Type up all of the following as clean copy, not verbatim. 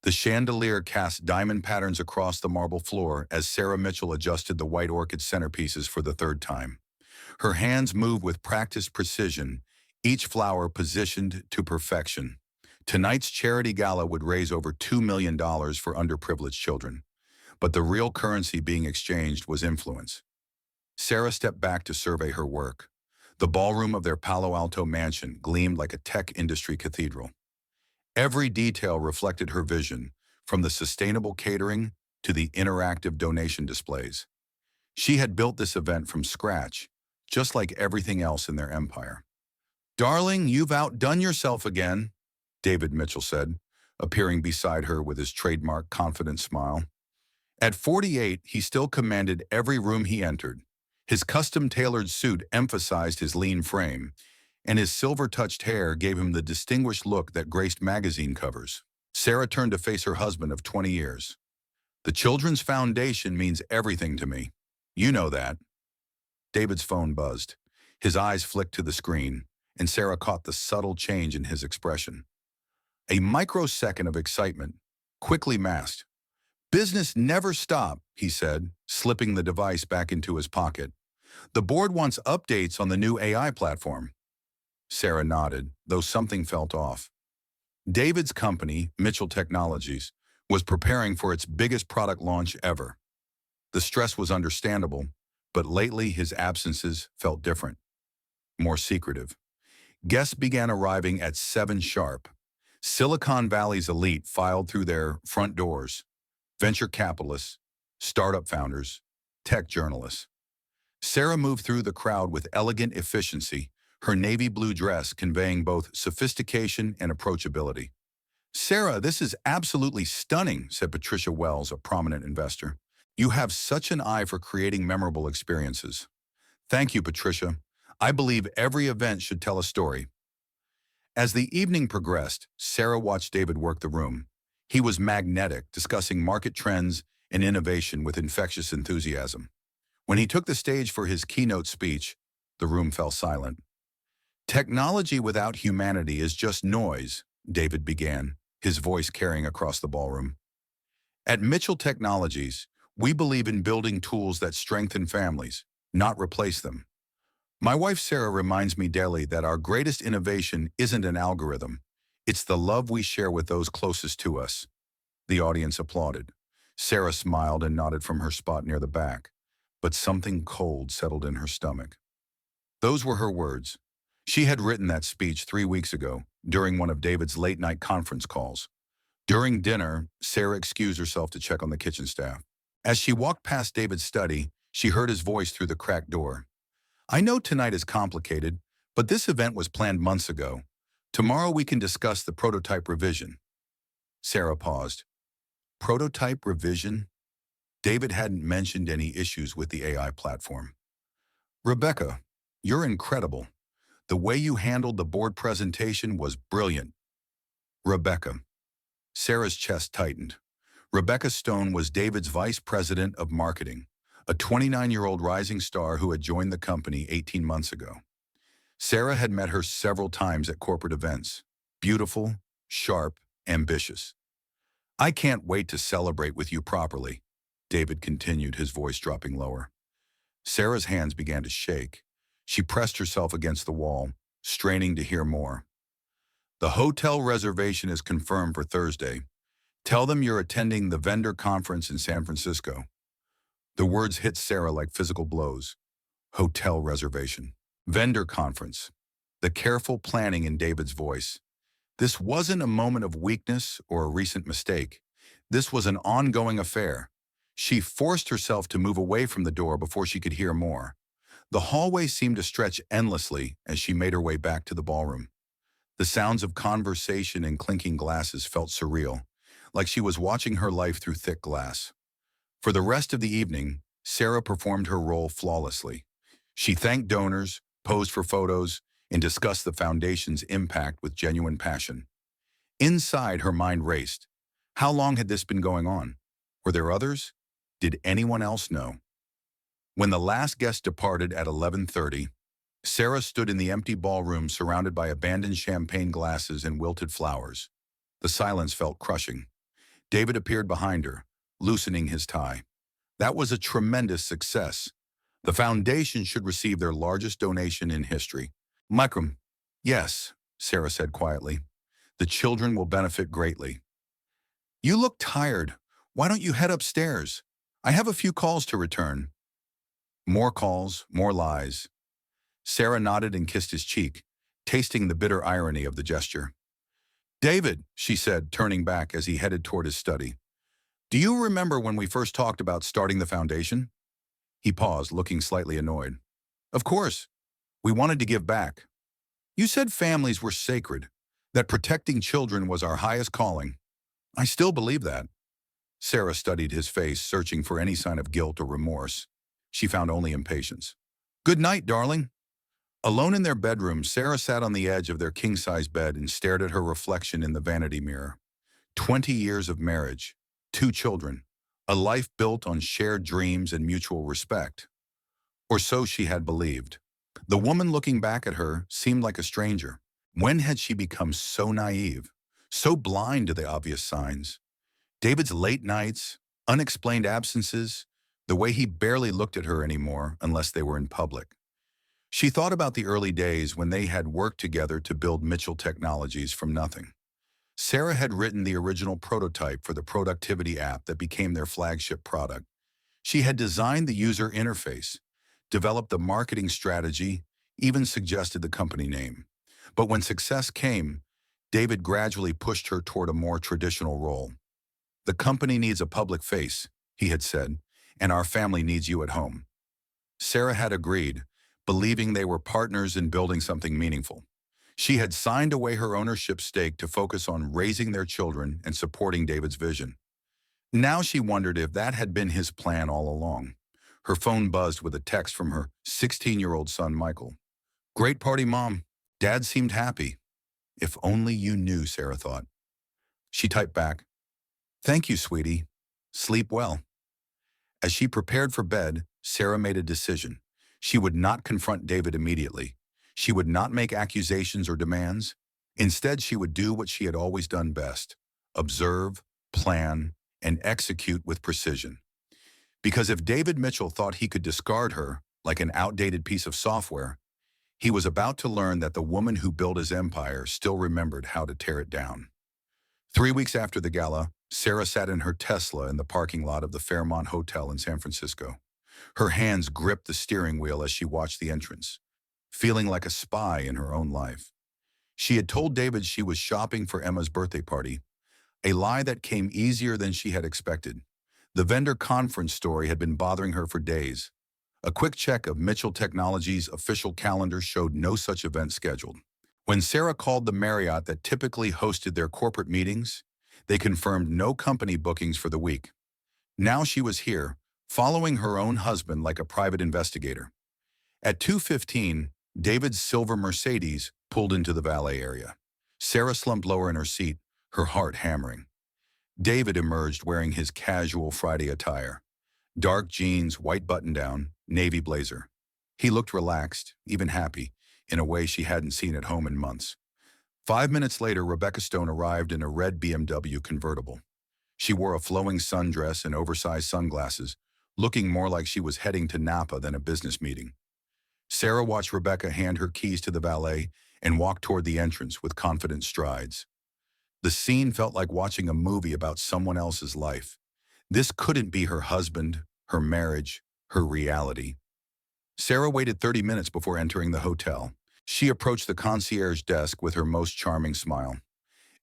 The chandelier cast diamond patterns across the marble floor as Sarah Mitchell adjusted the white orchid centerpieces for the third time. Her hands moved with practiced precision, each flower positioned to perfection. Tonight's charity gala would raise over $2 million for underprivileged children. But the real currency being exchanged was influence. Sarah stepped back to survey her work. The ballroom of their Palo Alto mansion gleamed like a tech industry cathedral. Every detail reflected her vision, from the sustainable catering to the interactive donation displays. She had built this event from scratch, just like everything else in their empire. "Darling, you've outdone yourself again," David Mitchell said, appearing beside her with his trademark confident smile. At 48, he still commanded every room he entered. His custom-tailored suit emphasized his lean frame, and his silver-touched hair gave him the distinguished look that graced magazine covers. Sarah turned to face her husband of 20 years. "The Children's Foundation means everything to me. You know that." David's phone buzzed. His eyes flicked to the screen, and Sarah caught the subtle change in his expression. A microsecond of excitement, quickly masked. "Business never stop," he said, slipping the device back into his pocket. "The board wants updates on the new AI platform." Sarah nodded, though something felt off. David's company, Mitchell Technologies, was preparing for its biggest product launch ever. The stress was understandable, but lately his absences felt different, more secretive. Guests began arriving at 7 sharp. Silicon Valley's elite filed through their front doors. Venture capitalists, startup founders, tech journalists. Sarah moved through the crowd with elegant efficiency, her navy blue dress conveying both sophistication and approachability. "Sarah, this is absolutely stunning," said Patricia Wells, a prominent investor. "You have such an eye for creating memorable experiences." "Thank you, Patricia. I believe every event should tell a story." As the evening progressed, Sarah watched David work the room. He was magnetic, discussing market trends and innovation with infectious enthusiasm. When he took the stage for his keynote speech, the room fell silent. "Technology without humanity is just noise," David began, his voice carrying across the ballroom. "At Mitchell Technologies, we believe in building tools that strengthen families, not replace them. My wife Sarah reminds me daily that our greatest innovation isn't an algorithm. It's the love we share with those closest to us." The audience applauded. Sarah smiled and nodded from her spot near the back, but something cold settled in her stomach. Those were her words. She had written that speech 3 weeks ago, during one of David's late-night conference calls. During dinner, Sarah excused herself to check on the kitchen staff. As she walked past David's study, she heard his voice through the cracked door. "I know tonight is complicated, but this event was planned months ago. Tomorrow we can discuss the prototype revision." Sarah paused. Prototype revision? David hadn't mentioned any issues with the AI platform. "Rebecca, you're incredible. The way you handled the board presentation was brilliant." Rebecca. Sarah's chest tightened. Rebecca Stone was David's vice president of marketing, a 29-year-old rising star who had joined the company 18 months ago. Sarah had met her several times at corporate events. Beautiful, sharp, ambitious. "I can't wait to celebrate with you properly," David continued, his voice dropping lower. Sarah's hands began to shake. She pressed herself against the wall, straining to hear more. "The hotel reservation is confirmed for Thursday. Tell them you're attending the vendor conference in San Francisco." The words hit Sarah like physical blows. Hotel reservation. Vendor conference. The careful planning in David's voice. This wasn't a moment of weakness or a recent mistake. This was an ongoing affair. She forced herself to move away from the door before she could hear more. The hallway seemed to stretch endlessly as she made her way back to the ballroom. The sounds of conversation and clinking glasses felt surreal, like she was watching her life through thick glass. For the rest of the evening, Sarah performed her role flawlessly. She thanked donors, posed for photos, and discussed the foundation's impact with genuine passion. Inside, her mind raced. How long had this been going on? Were there others? Did anyone else know? When the last guest departed at 11:30, Sarah stood in the empty ballroom surrounded by abandoned champagne glasses and wilted flowers. The silence felt crushing. David appeared behind her, loosening his tie. That was a tremendous success. The foundation should receive their largest donation in history. Microm. Yes, Sarah said quietly. The children will benefit greatly. You look tired. Why don't you head upstairs? I have a few calls to return. More calls, more lies. Sarah nodded and kissed his cheek, tasting the bitter irony of the gesture. David, she said, turning back as he headed toward his study. Do you remember when we first talked about starting the foundation? He paused, looking slightly annoyed. Of course. We wanted to give back. You said families were sacred, that protecting children was our highest calling. I still believe that. Sarah studied his face, searching for any sign of guilt or remorse. She found only impatience. Good night, darling. Alone in their bedroom, Sarah sat on the edge of their king-size bed and stared at her reflection in the vanity mirror. 20 years of marriage, 2 children, a life built on shared dreams and mutual respect. Or so she had believed. The woman looking back at her seemed like a stranger. When had she become so naive, so blind to the obvious signs? David's late nights, unexplained absences, the way he barely looked at her anymore unless they were in public. She thought about the early days when they had worked together to build Mitchell Technologies from nothing. Sarah had written the original prototype for the productivity app that became their flagship product. She had designed the user interface, developed the marketing strategy, even suggested the company name. But when success came, David gradually pushed her toward a more traditional role. The company needs a public face, he had said, and our family needs you at home. Sarah had agreed, believing they were partners in building something meaningful. She had signed away her ownership stake to focus on raising their children and supporting David's vision. Now she wondered if that had been his plan all along. Her phone buzzed with a text from her 16-year-old son, Michael. Great party, Mom. Dad seemed happy. If only you knew, Sarah thought. She typed back, Thank you, sweetie. Sleep well. As she prepared for bed, Sarah made a decision. She would not confront David immediately. She would not make accusations or demands. Instead, she would do what she had always done best: observe, plan, and execute with precision. Because if David Mitchell thought he could discard her like an outdated piece of software, he was about to learn that the woman who built his empire still remembered how to tear it down. 3 weeks after the gala, Sarah sat in her Tesla in the parking lot of the Fairmont Hotel in San Francisco. Her hands gripped the steering wheel as she watched the entrance, feeling like a spy in her own life. She had told David she was shopping for Emma's birthday party, a lie that came easier than she had expected. The vendor conference story had been bothering her for days. A quick check of Mitchell Technologies' official calendar showed no such event scheduled. When Sarah called the Marriott that typically hosted their corporate meetings, they confirmed no company bookings for the week. Now she was here, following her own husband like a private investigator. At 2:15, David's silver Mercedes pulled into the valet area. Sarah slumped lower in her seat, her heart hammering. David emerged wearing his casual Friday attire. Dark jeans, white button-down, navy blazer. He looked relaxed, even happy, in a way she hadn't seen at home in months. 5 minutes later, Rebecca Stone arrived in a red BMW convertible. She wore a flowing sundress and oversized sunglasses, looking more like she was heading to Napa than a business meeting. Sarah watched Rebecca hand her keys to the valet and walk toward the entrance with confident strides. The scene felt like watching a movie about someone else's life. This couldn't be her husband, her marriage, her reality. Sarah waited 30 minutes before entering the hotel. She approached the concierge desk with her most charming smile.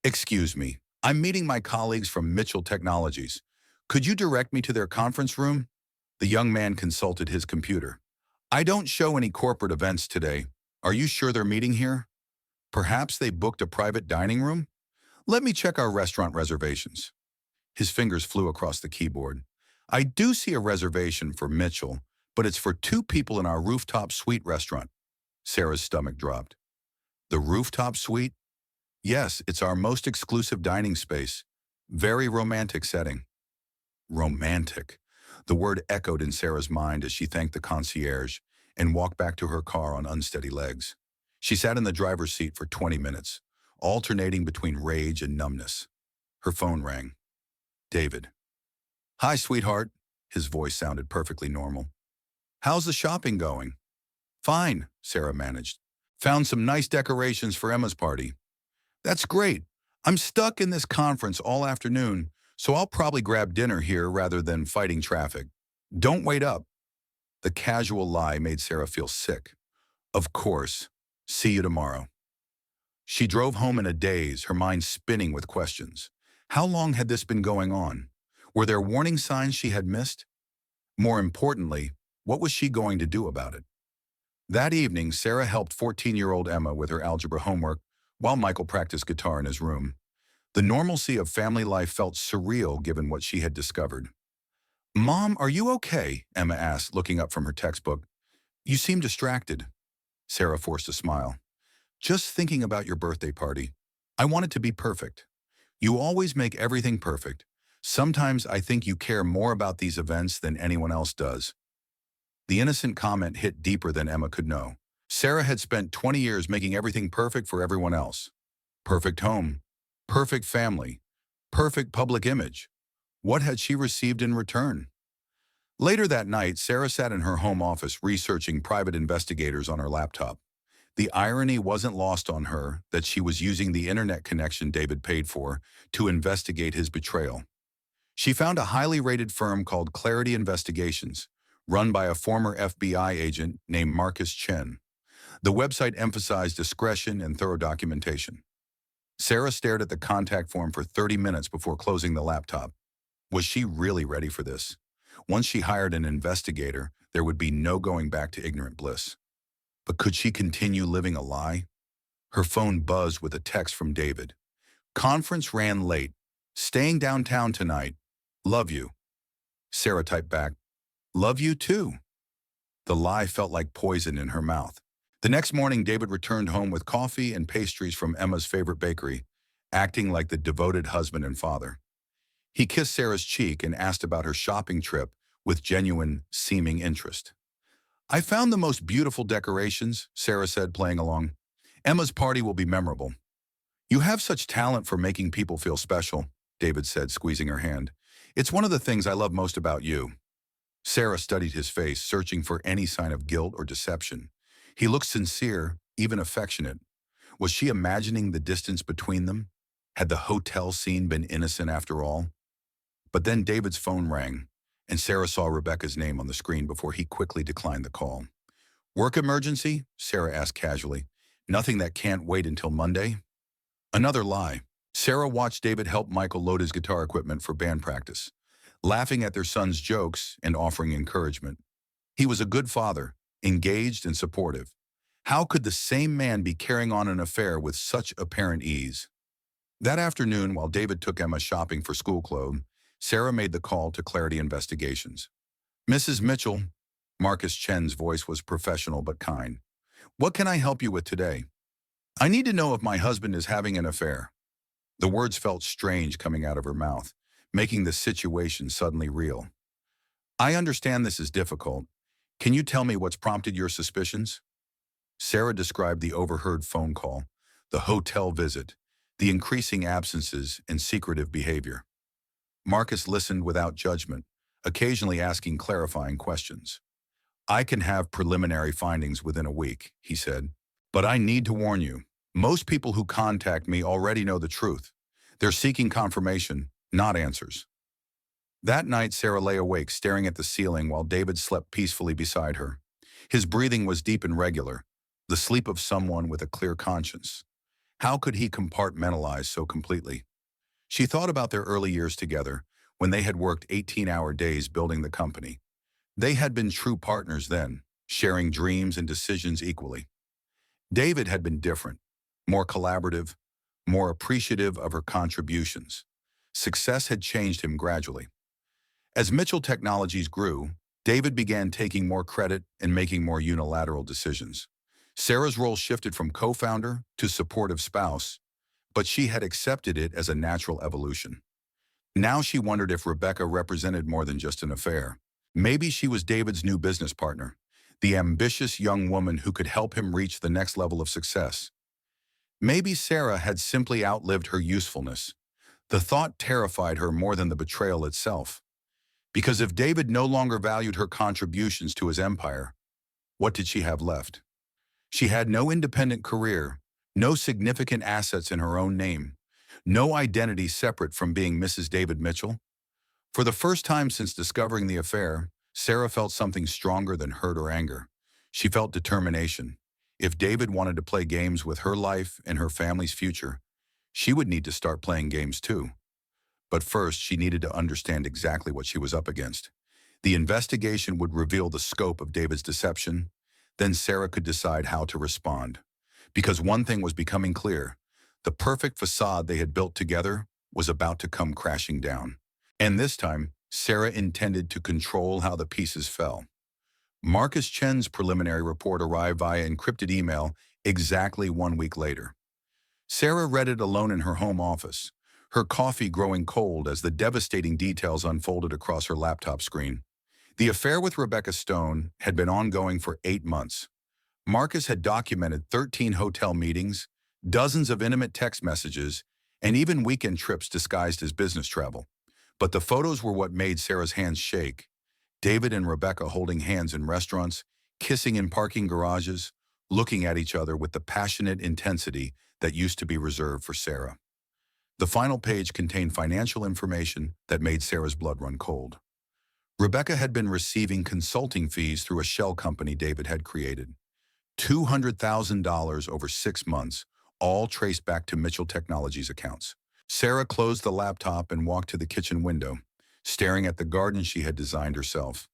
Excuse me, I'm meeting my colleagues from Mitchell Technologies. Could you direct me to their conference room? The young man consulted his computer. I don't show any corporate events today. Are you sure they're meeting here? Perhaps they booked a private dining room? Let me check our restaurant reservations. His fingers flew across the keyboard. I do see a reservation for Mitchell, but it's for 2 people in our rooftop suite restaurant. Sarah's stomach dropped. The rooftop suite? Yes, it's our most exclusive dining space. Very romantic setting. Romantic. The word echoed in Sarah's mind as she thanked the concierge and walked back to her car on unsteady legs. She sat in the driver's seat for 20 minutes, alternating between rage and numbness. Her phone rang. David. Hi, sweetheart. His voice sounded perfectly normal. How's the shopping going? Fine, Sarah managed. Found some nice decorations for Emma's party. That's great. I'm stuck in this conference all afternoon, so I'll probably grab dinner here rather than fighting traffic. Don't wait up. The casual lie made Sarah feel sick. Of course. See you tomorrow. She drove home in a daze, her mind spinning with questions. How long had this been going on? Were there warning signs she had missed? More importantly, what was she going to do about it? That evening, Sarah helped 14-year-old Emma with her algebra homework while Michael practiced guitar in his room. The normalcy of family life felt surreal given what she had discovered. Mom, are you okay? Emma asked, looking up from her textbook. You seem distracted. Sarah forced a smile. Just thinking about your birthday party. I want it to be perfect. You always make everything perfect. Sometimes I think you care more about these events than anyone else does. The innocent comment hit deeper than Emma could know. Sarah had spent 20 years making everything perfect for everyone else. Perfect home, perfect family, perfect public image. What had she received in return? Later that night, Sarah sat in her home office researching private investigators on her laptop. The irony wasn't lost on her that she was using the internet connection David paid for to investigate his betrayal. She found a highly rated firm called Clarity Investigations, run by a former FBI agent named Marcus Chen. The website emphasized discretion and thorough documentation. Sarah stared at the contact form for 30 minutes before closing the laptop. Was she really ready for this? Once she hired an investigator, there would be no going back to ignorant bliss. But could she continue living a lie? Her phone buzzed with a text from David. Conference ran late. Staying downtown tonight. Love you. Sarah typed back, love you too. The lie felt like poison in her mouth. The next morning, David returned home with coffee and pastries from Emma's favorite bakery, acting like the devoted husband and father. He kissed Sarah's cheek and asked about her shopping trip with genuine, seeming interest. I found the most beautiful decorations, Sarah said, playing along. Emma's party will be memorable. You have such talent for making people feel special, David said, squeezing her hand. It's one of the things I love most about you. Sarah studied his face, searching for any sign of guilt or deception. He looked sincere, even affectionate. Was she imagining the distance between them? Had the hotel scene been innocent after all? But then David's phone rang, and Sarah saw Rebecca's name on the screen before he quickly declined the call. Work emergency? Sarah asked casually. Nothing that can't wait until Monday? Another lie. Sarah watched David help Michael load his guitar equipment for band practice, laughing at their son's jokes and offering encouragement. He was a good father, engaged and supportive. How could the same man be carrying on an affair with such apparent ease? That afternoon, while David took Emma shopping for school clothes, Sarah made the call to Clarity Investigations. Mrs. Mitchell, Marcus Chen's voice was professional but kind. What can I help you with today? I need to know if my husband is having an affair. The words felt strange coming out of her mouth, making the situation suddenly real. I understand this is difficult. Can you tell me what's prompted your suspicions? Sarah described the overheard phone call, the hotel visit, the increasing absences and secretive behavior. Marcus listened without judgment, occasionally asking clarifying questions. I can have preliminary findings within a week, he said. But I need to warn you, most people who contact me already know the truth. They're seeking confirmation, not answers. That night, Sarah lay awake, staring at the ceiling while David slept peacefully beside her. His breathing was deep and regular, the sleep of someone with a clear conscience. How could he compartmentalize so completely? She thought about their early years together, when they had worked 18-hour days building the company. They had been true partners then, sharing dreams and decisions equally. David had been different, more collaborative, more appreciative of her contributions. Success had changed him gradually. As Mitchell Technologies grew, David began taking more credit and making more unilateral decisions. Sarah's role shifted from co-founder to supportive spouse, but she had accepted it as a natural evolution. Now she wondered if Rebecca represented more than just an affair. Maybe she was David's new business partner, the ambitious young woman who could help him reach the next level of success. Maybe Sarah had simply outlived her usefulness. The thought terrified her more than the betrayal itself, because if David no longer valued her contributions to his empire, what did she have left? She had no independent career, no significant assets in her own name, no identity separate from being Mrs. David Mitchell. For the first time since discovering the affair, Sarah felt something stronger than hurt or anger. She felt determination. If David wanted to play games with her life and her family's future, she would need to start playing games too. But first, she needed to understand exactly what she was up against. The investigation would reveal the scope of David's deception. Then Sarah could decide how to respond. Because one thing was becoming clear: the perfect facade they had built together was about to come crashing down. And this time, Sarah intended to control how the pieces fell. Marcus Chen's preliminary report arrived via encrypted email exactly 1 week later. Sarah read it alone in her home office, her coffee growing cold as the devastating details unfolded across her laptop screen. The affair with Rebecca Stone had been ongoing for 8 months. Marcus had documented 13 hotel meetings, dozens of intimate text messages, and even weekend trips disguised as business travel. But the photos were what made Sarah's hands shake. David and Rebecca holding hands in restaurants, kissing in parking garages, looking at each other with the passionate intensity that used to be reserved for Sarah. The final page contained financial information that made Sarah's blood run cold. Rebecca had been receiving consulting fees through a shell company David had created. $200,000 over 6 months, all traced back to Mitchell Technologies accounts. Sarah closed the laptop and walked to the kitchen window, staring at the garden she had designed herself.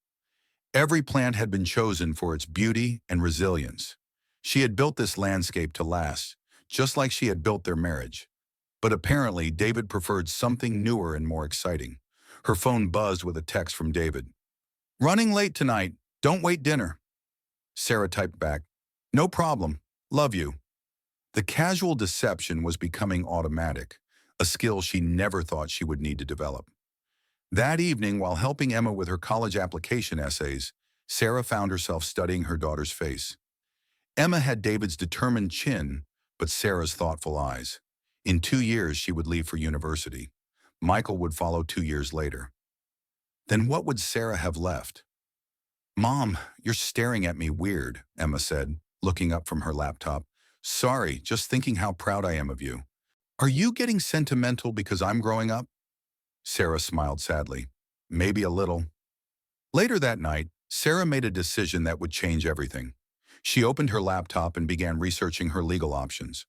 Every plant had been chosen for its beauty and resilience. She had built this landscape to last, just like she had built their marriage. But apparently, David preferred something newer and more exciting. Her phone buzzed with a text from David. "Running late tonight. Don't wait dinner." Sarah typed back, "No problem. Love you." The casual deception was becoming automatic, a skill she never thought she would need to develop. That evening, while helping Emma with her college application essays, Sarah found herself studying her daughter's face. Emma had David's determined chin, but Sarah's thoughtful eyes. In 2 years, she would leave for university. Michael would follow 2 years later. Then what would Sarah have left? "Mom, you're staring at me weird," Emma said, looking up from her laptop. "Sorry, just thinking how proud I am of you. Are you getting sentimental because I'm growing up?" Sarah smiled sadly. "Maybe a little." Later that night, Sarah made a decision that would change everything. She opened her laptop and began researching her legal options.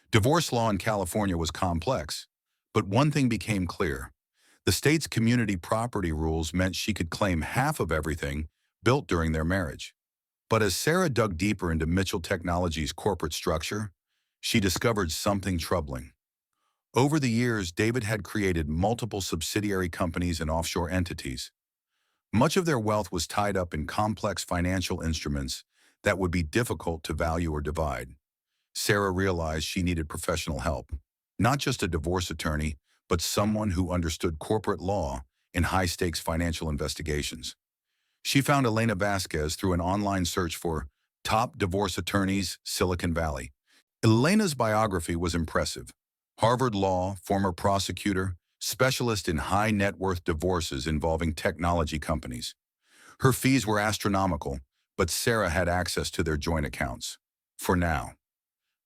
Divorce law in California was complex, but one thing became clear. The state's community property rules meant she could claim half of everything built during their marriage. But as Sarah dug deeper into Mitchell Technologies' corporate structure, she discovered something troubling. Over the years, David had created multiple subsidiary companies and offshore entities. Much of their wealth was tied up in complex financial instruments that would be difficult to value or divide. Sarah realized she needed professional help, not just a divorce attorney, but someone who understood corporate law and high-stakes financial investigations. She found Elena Vasquez through an online search for top divorce attorneys, Silicon Valley. Elena's biography was impressive. Harvard Law, former prosecutor, specialist in high-net-worth divorces involving technology companies. Her fees were astronomical, but Sarah had access to their joint accounts. For now.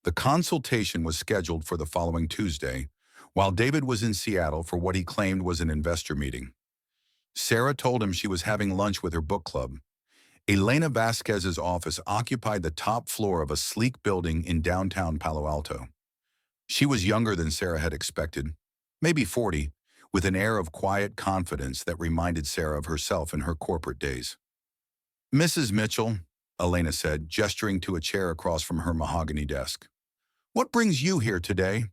The consultation was scheduled for the following Tuesday, while David was in Seattle for what he claimed was an investor meeting. Sarah told him she was having lunch with her book club. Elena Vasquez's office occupied the top floor of a sleek building in downtown Palo Alto. She was younger than Sarah had expected, maybe 40, with an air of quiet confidence that reminded Sarah of herself in her corporate days. "Mrs. Mitchell," Elena said, gesturing to a chair across from her mahogany desk. "What brings you here today?"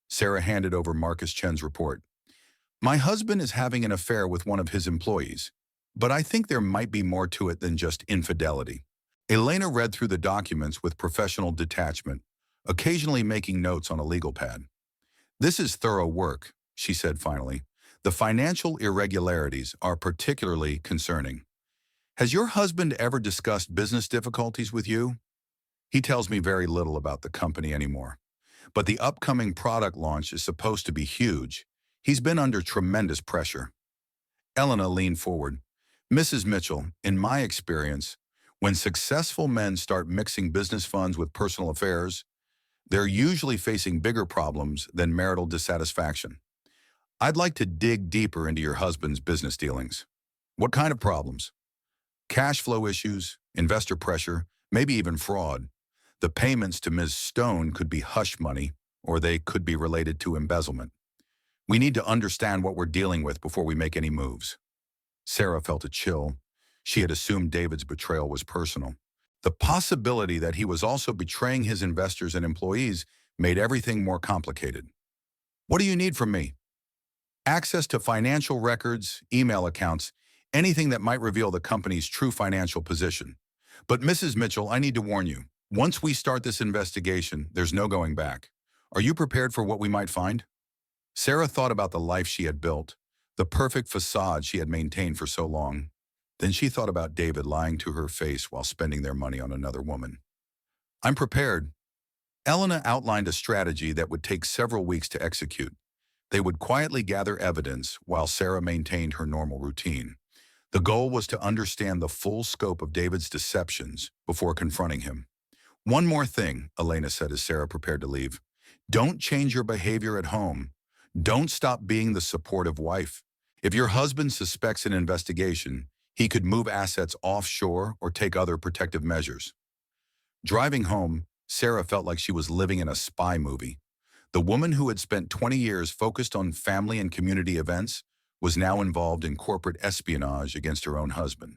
Sarah handed over Marcus Chen's report. "My husband is having an affair with one of his employees, but I think there might be more to it than just infidelity." Elena read through the documents with professional detachment, occasionally making notes on a legal pad. "This is thorough work," she said finally. "The financial irregularities are particularly concerning. Has your husband ever discussed business difficulties with you?" "He tells me very little about the company anymore. But the upcoming product launch is supposed to be huge. He's been under tremendous pressure. Elena leaned forward. Mrs. Mitchell, in my experience, when successful men start mixing business funds with personal affairs, they're usually facing bigger problems than marital dissatisfaction. I'd like to dig deeper into your husband's business dealings. What kind of problems? Cash flow issues, investor pressure, maybe even fraud. The payments to Ms. Stone could be hush money, or they could be related to embezzlement. We need to understand what we're dealing with before we make any moves. Sarah felt a chill. She had assumed David's betrayal was personal. The possibility that he was also betraying his investors and employees made everything more complicated. What do you need from me? Access to financial records, email accounts, anything that might reveal the company's true financial position. But Mrs. Mitchell, I need to warn you, once we start this investigation, there's no going back. Are you prepared for what we might find? Sarah thought about the life she had built, the perfect facade she had maintained for so long. Then she thought about David lying to her face while spending their money on another woman. I'm prepared. Elena outlined a strategy that would take several weeks to execute. They would quietly gather evidence while Sarah maintained her normal routine. The goal was to understand the full scope of David's deceptions before confronting him. One more thing, Elena said as Sarah prepared to leave. Don't change your behavior at home. Don't stop being the supportive wife. If your husband suspects an investigation, he could move assets offshore or take other protective measures. Driving home, Sarah felt like she was living in a spy movie. The woman who had spent 20 years focused on family and community events was now involved in corporate espionage against her own husband.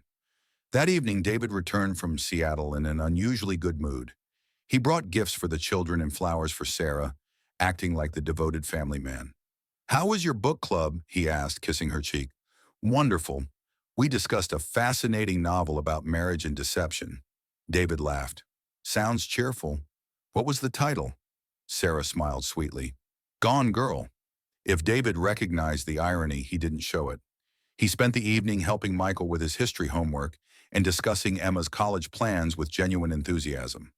That evening, David returned from Seattle in an unusually good mood. He brought gifts for the children and flowers for Sarah, acting like the devoted family man. How was your book club? He asked, kissing her cheek. Wonderful. We discussed a fascinating novel about marriage and deception. David laughed. Sounds cheerful. What was the title? Sarah smiled sweetly. Gone Girl. If David recognized the irony, he didn't show it. He spent the evening helping Michael with his history homework and discussing Emma's college plans with genuine enthusiasm.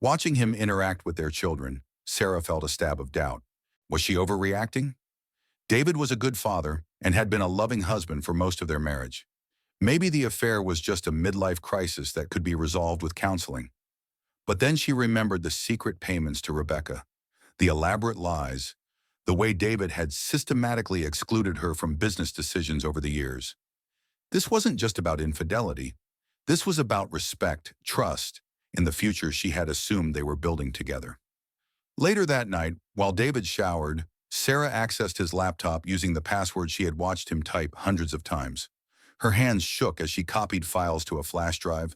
Watching him interact with their children, Sarah felt a stab of doubt. Was she overreacting? David was a good father and had been a loving husband for most of their marriage. Maybe the affair was just a midlife crisis that could be resolved with counseling. But then she remembered the secret payments to Rebecca, the elaborate lies, the way David had systematically excluded her from business decisions over the years. This wasn't just about infidelity. This was about respect, trust, in the future she had assumed they were building together. Later that night, while David showered, Sarah accessed his laptop using the password she had watched him type hundreds of times. Her hands shook as she copied files to a flash drive,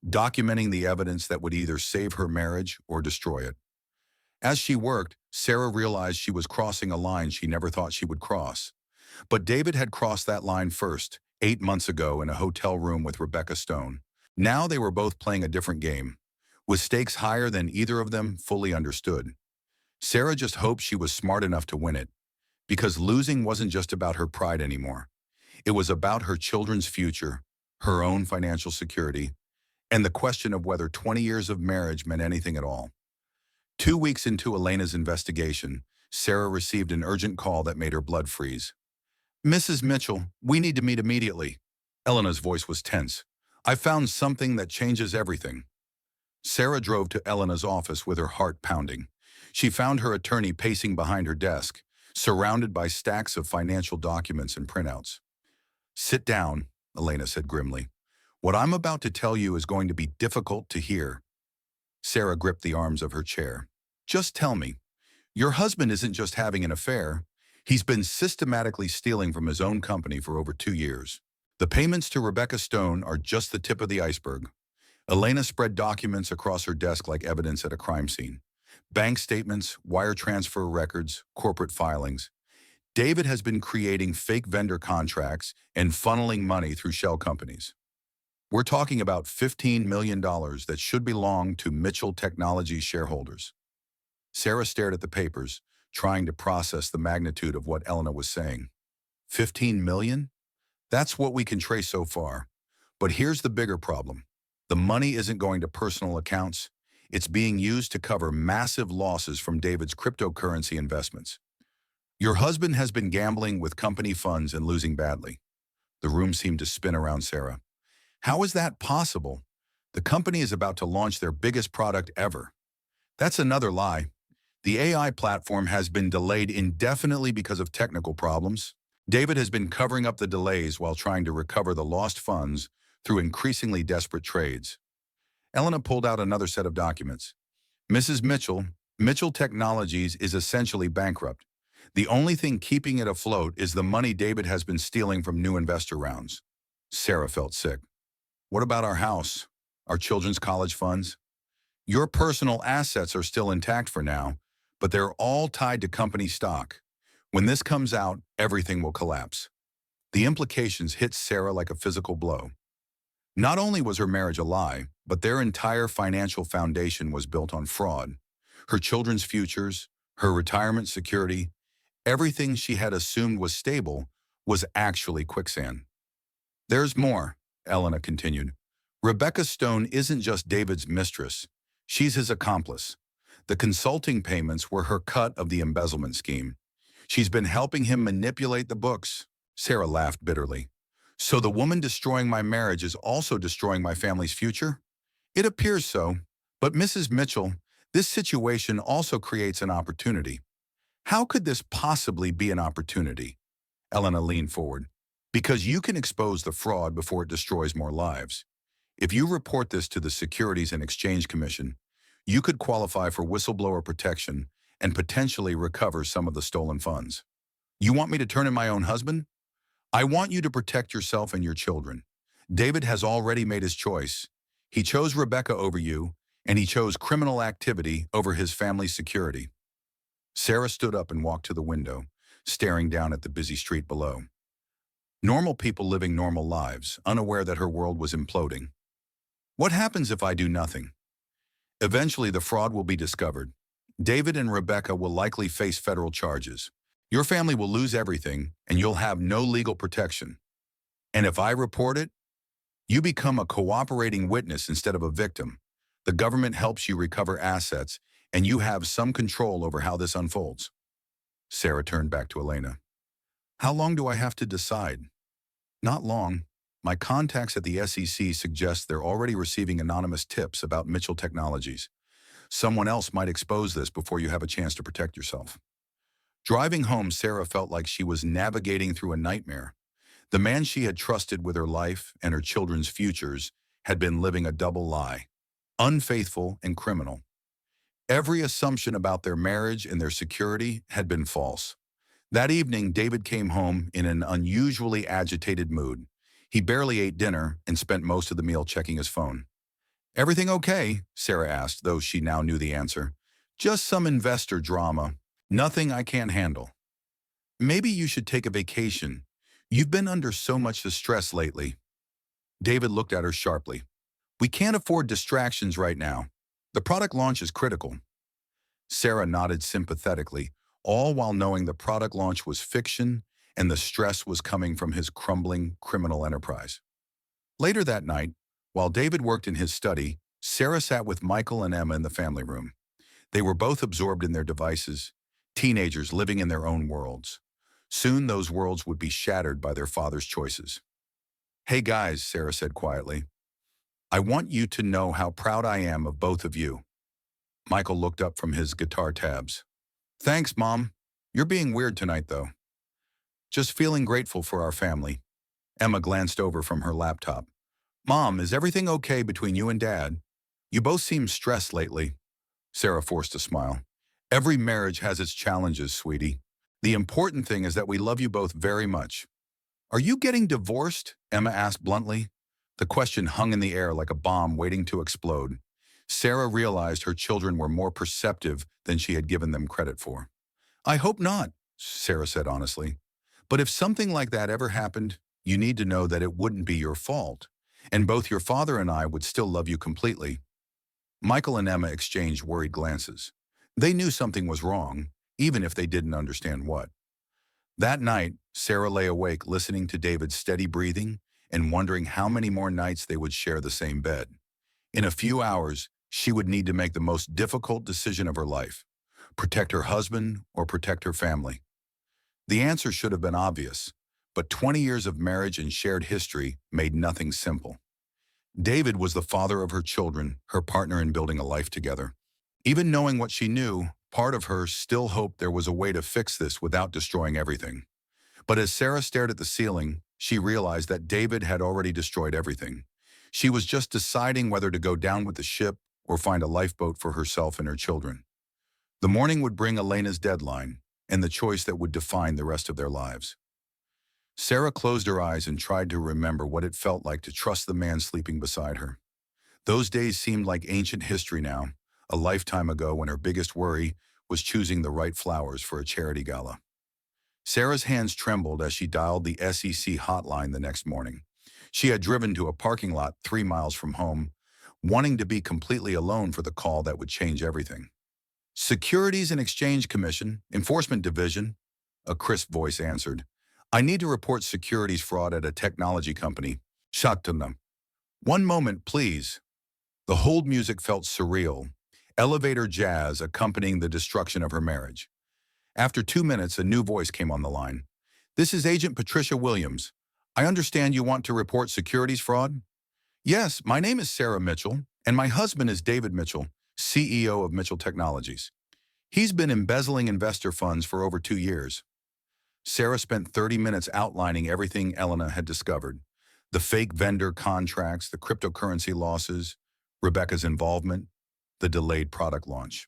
documenting the evidence that would either save her marriage or destroy it. As she worked, Sarah realized she was crossing a line she never thought she would cross. But David had crossed that line first, 8 months ago in a hotel room with Rebecca Stone. Now they were both playing a different game, with stakes higher than either of them fully understood. Sarah just hoped she was smart enough to win it, because losing wasn't just about her pride anymore. It was about her children's future, her own financial security, and the question of whether 20 years of marriage meant anything at all. 2 weeks into Elena's investigation, Sarah received an urgent call that made her blood freeze. Mrs. Mitchell, we need to meet immediately. Elena's voice was tense. I found something that changes everything. Sarah drove to Elena's office with her heart pounding. She found her attorney pacing behind her desk, surrounded by stacks of financial documents and printouts. Sit down, Elena said grimly. What I'm about to tell you is going to be difficult to hear. Sarah gripped the arms of her chair. Just tell me, your husband isn't just having an affair. He's been systematically stealing from his own company for over 2 years. The payments to Rebecca Stone are just the tip of the iceberg. Elena spread documents across her desk like evidence at a crime scene. Bank statements, wire transfer records, corporate filings. David has been creating fake vendor contracts and funneling money through shell companies. We're talking about $15 million that should belong to Mitchell Technologies shareholders. Sarah stared at the papers, trying to process the magnitude of what Elena was saying. 15 million? That's what we can trace so far. But here's the bigger problem. The money isn't going to personal accounts. It's being used to cover massive losses from David's cryptocurrency investments. Your husband has been gambling with company funds and losing badly. The room seemed to spin around Sarah. How is that possible? The company is about to launch their biggest product ever. That's another lie. The AI platform has been delayed indefinitely because of technical problems. David has been covering up the delays while trying to recover the lost funds through increasingly desperate trades. Elena pulled out another set of documents. Mrs. Mitchell Technologies is essentially bankrupt. The only thing keeping it afloat is the money David has been stealing from new investor rounds. Sarah felt sick. What about our house? Our children's college funds? Your personal assets are still intact for now, but they're all tied to company stock. When this comes out, everything will collapse. The implications hit Sarah like a physical blow. Not only was her marriage a lie, but their entire financial foundation was built on fraud. Her children's futures, her retirement security, everything she had assumed was stable was actually quicksand. There's more, Elena continued. Rebecca Stone isn't just David's mistress. She's his accomplice. The consulting payments were her cut of the embezzlement scheme. She's been helping him manipulate the books. Sarah laughed bitterly. So the woman destroying my marriage is also destroying my family's future? It appears so. But Mrs. Mitchell, this situation also creates an opportunity. How could this possibly be an opportunity? Elena leaned forward. Because you can expose the fraud before it destroys more lives. If you report this to the Securities and Exchange Commission, you could qualify for whistleblower protection and potentially recover some of the stolen funds. You want me to turn in my own husband? I want you to protect yourself and your children. David has already made his choice. He chose Rebecca over you, and he chose criminal activity over his family's security. Sarah stood up and walked to the window, staring down at the busy street below. Normal people living normal lives, unaware that her world was imploding. What happens if I do nothing? Eventually, the fraud will be discovered. David and Rebecca will likely face federal charges. Your family will lose everything, and you'll have no legal protection. And if I report it, you become a cooperating witness instead of a victim. The government helps you recover assets, and you have some control over how this unfolds. Sarah turned back to Elena. How long do I have to decide? Not long. My contacts at the SEC suggest they're already receiving anonymous tips about Mitchell Technologies. Someone else might expose this before you have a chance to protect yourself. Driving home, Sarah felt like she was navigating through a nightmare. The man she had trusted with her life and her children's futures had been living a double lie, unfaithful and criminal. Every assumption about their marriage and their security had been false. That evening, David came home in an unusually agitated mood. He barely ate dinner and spent most of the meal checking his phone. Everything okay? Sarah asked, though she now knew the answer. Just some investor drama. Nothing I can't handle. Maybe you should take a vacation. You've been under so much distress lately. David looked at her sharply. We can't afford distractions right now. The product launch is critical. Sarah nodded sympathetically, all while knowing the product launch was fiction and the stress was coming from his crumbling criminal enterprise. Later that night, while David worked in his study, Sarah sat with Michael and Emma in the family room. They were both absorbed in their devices, teenagers living in their own worlds. Soon those worlds would be shattered by their father's choices. Hey guys, Sarah said quietly. I want you to know how proud I am of both of you. Michael looked up from his guitar tabs. Thanks, Mom. You're being weird tonight, though. Just feeling grateful for our family. Emma glanced over from her laptop. Mom, is everything okay between you and Dad? You both seem stressed lately. Sarah forced a smile. Every marriage has its challenges, sweetie. The important thing is that we love you both very much. Are you getting divorced? Emma asked bluntly. The question hung in the air like a bomb waiting to explode. Sarah realized her children were more perceptive than she had given them credit for. I hope not, Sarah said honestly. But if something like that ever happened, you need to know that it wouldn't be your fault, and both your father and I would still love you completely. Michael and Emma exchanged worried glances. They knew something was wrong, even if they didn't understand what. That night, Sarah lay awake listening to David's steady breathing and wondering how many more nights they would share the same bed. In a few hours, she would need to make the most difficult decision of her life: protect her husband or protect her family. The answer should have been obvious, but 20 years of marriage and shared history made nothing simple. David was the father of her children, her partner in building a life together. Even knowing what she knew, part of her still hoped there was a way to fix this without destroying everything. But as Sarah stared at the ceiling, she realized that David had already destroyed everything. She was just deciding whether to go down with the ship or find a lifeboat for herself and her children. The morning would bring Elena's deadline and the choice that would define the rest of their lives. Sarah closed her eyes and tried to remember what it felt like to trust the man sleeping beside her. Those days seemed like ancient history now, a lifetime ago when her biggest worry was choosing the right flowers for a charity gala. Sarah's hands trembled as she dialed the SEC hotline the next morning. She had driven to a parking lot 3 miles from home, wanting to be completely alone for the call that would change everything. Securities and Exchange Commission, Enforcement Division, a crisp voice answered. I need to report securities fraud at a technology company. Shut to them. One moment, please. The hold music felt surreal, elevator jazz accompanying the destruction of her marriage. After 2 minutes, a new voice came on the line. This is Agent Patricia Williams. I understand you want to report securities fraud? Yes, my name is Sarah Mitchell, and my husband is David Mitchell, CEO of Mitchell Technologies. He's been embezzling investor funds for over 2 years. Sarah spent 30 minutes outlining everything Elena had discovered. The fake vendor contracts, the cryptocurrency losses, Rebecca's involvement, the delayed product launch.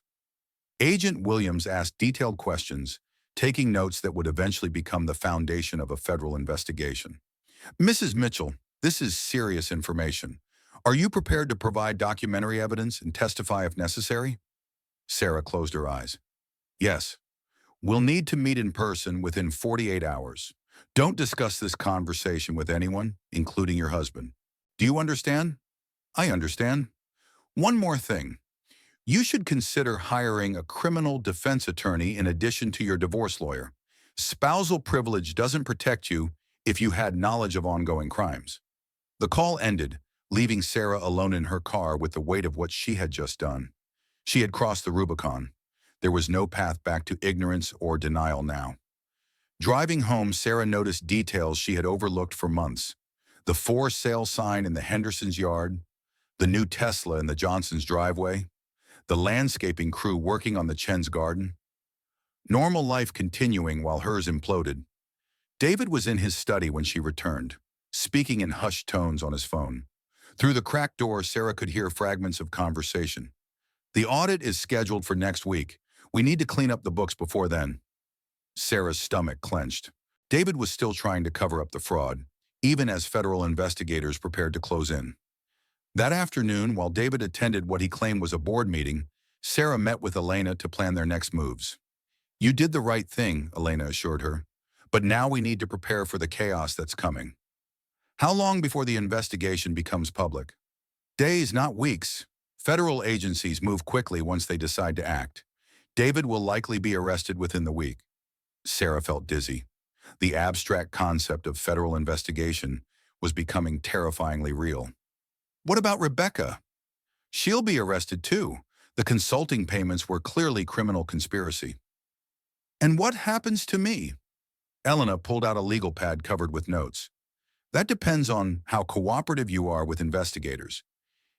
Agent Williams asked detailed questions, taking notes that would eventually become the foundation of a federal investigation. Mrs. Mitchell, this is serious information. Are you prepared to provide documentary evidence and testify if necessary? Sarah closed her eyes. Yes. We'll need to meet in person within 48 hours. Don't discuss this conversation with anyone, including your husband. Do you understand? I understand. One more thing. You should consider hiring a criminal defense attorney in addition to your divorce lawyer. Spousal privilege doesn't protect you if you had knowledge of ongoing crimes. The call ended, leaving Sarah alone in her car with the weight of what she had just done. She had crossed the Rubicon. There was no path back to ignorance or denial now. Driving home, Sarah noticed details she had overlooked for months. The for sale sign in the Hendersons' yard, the new Tesla in the Johnsons' driveway, the landscaping crew working on the Chen's garden. Normal life continuing while hers imploded. David was in his study when she returned, speaking in hushed tones on his phone. Through the cracked door, Sarah could hear fragments of conversation. The audit is scheduled for next week. We need to clean up the books before then. Sarah's stomach clenched. David was still trying to cover up the fraud, even as federal investigators prepared to close in. That afternoon, while David attended what he claimed was a board meeting, Sarah met with Elena to plan their next moves. You did the right thing, Elena assured her, but now we need to prepare for the chaos that's coming. How long before the investigation becomes public? Days, not weeks. Federal agencies move quickly once they decide to act. David will likely be arrested within the week. Sarah felt dizzy. The abstract concept of federal investigation was becoming terrifyingly real. What about Rebecca? She'll be arrested too. The consulting payments were clearly criminal conspiracy. And what happens to me? Elena pulled out a legal pad covered with notes. That depends on how cooperative you are with investigators.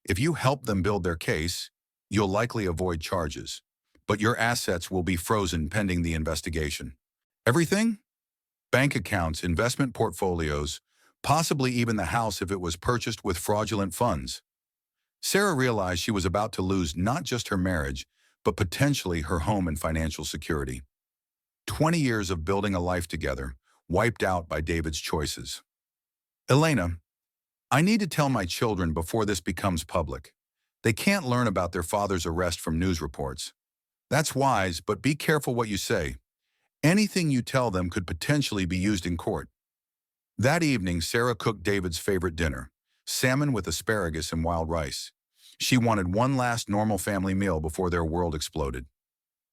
If you help them build their case, you'll likely avoid charges, but your assets will be frozen pending the investigation. Everything? Bank accounts, investment portfolios, possibly even the house if it was purchased with fraudulent funds. Sarah realized she was about to lose not just her marriage, but potentially her home and financial security. 20 years of building a life together, wiped out by David's choices. Elena, I need to tell my children before this becomes public. They can't learn about their father's arrest from news reports. That's wise, but be careful what you say. Anything you tell them could potentially be used in court. That evening, Sarah cooked David's favorite dinner, salmon with asparagus and wild rice. She wanted one last normal family meal before their world exploded.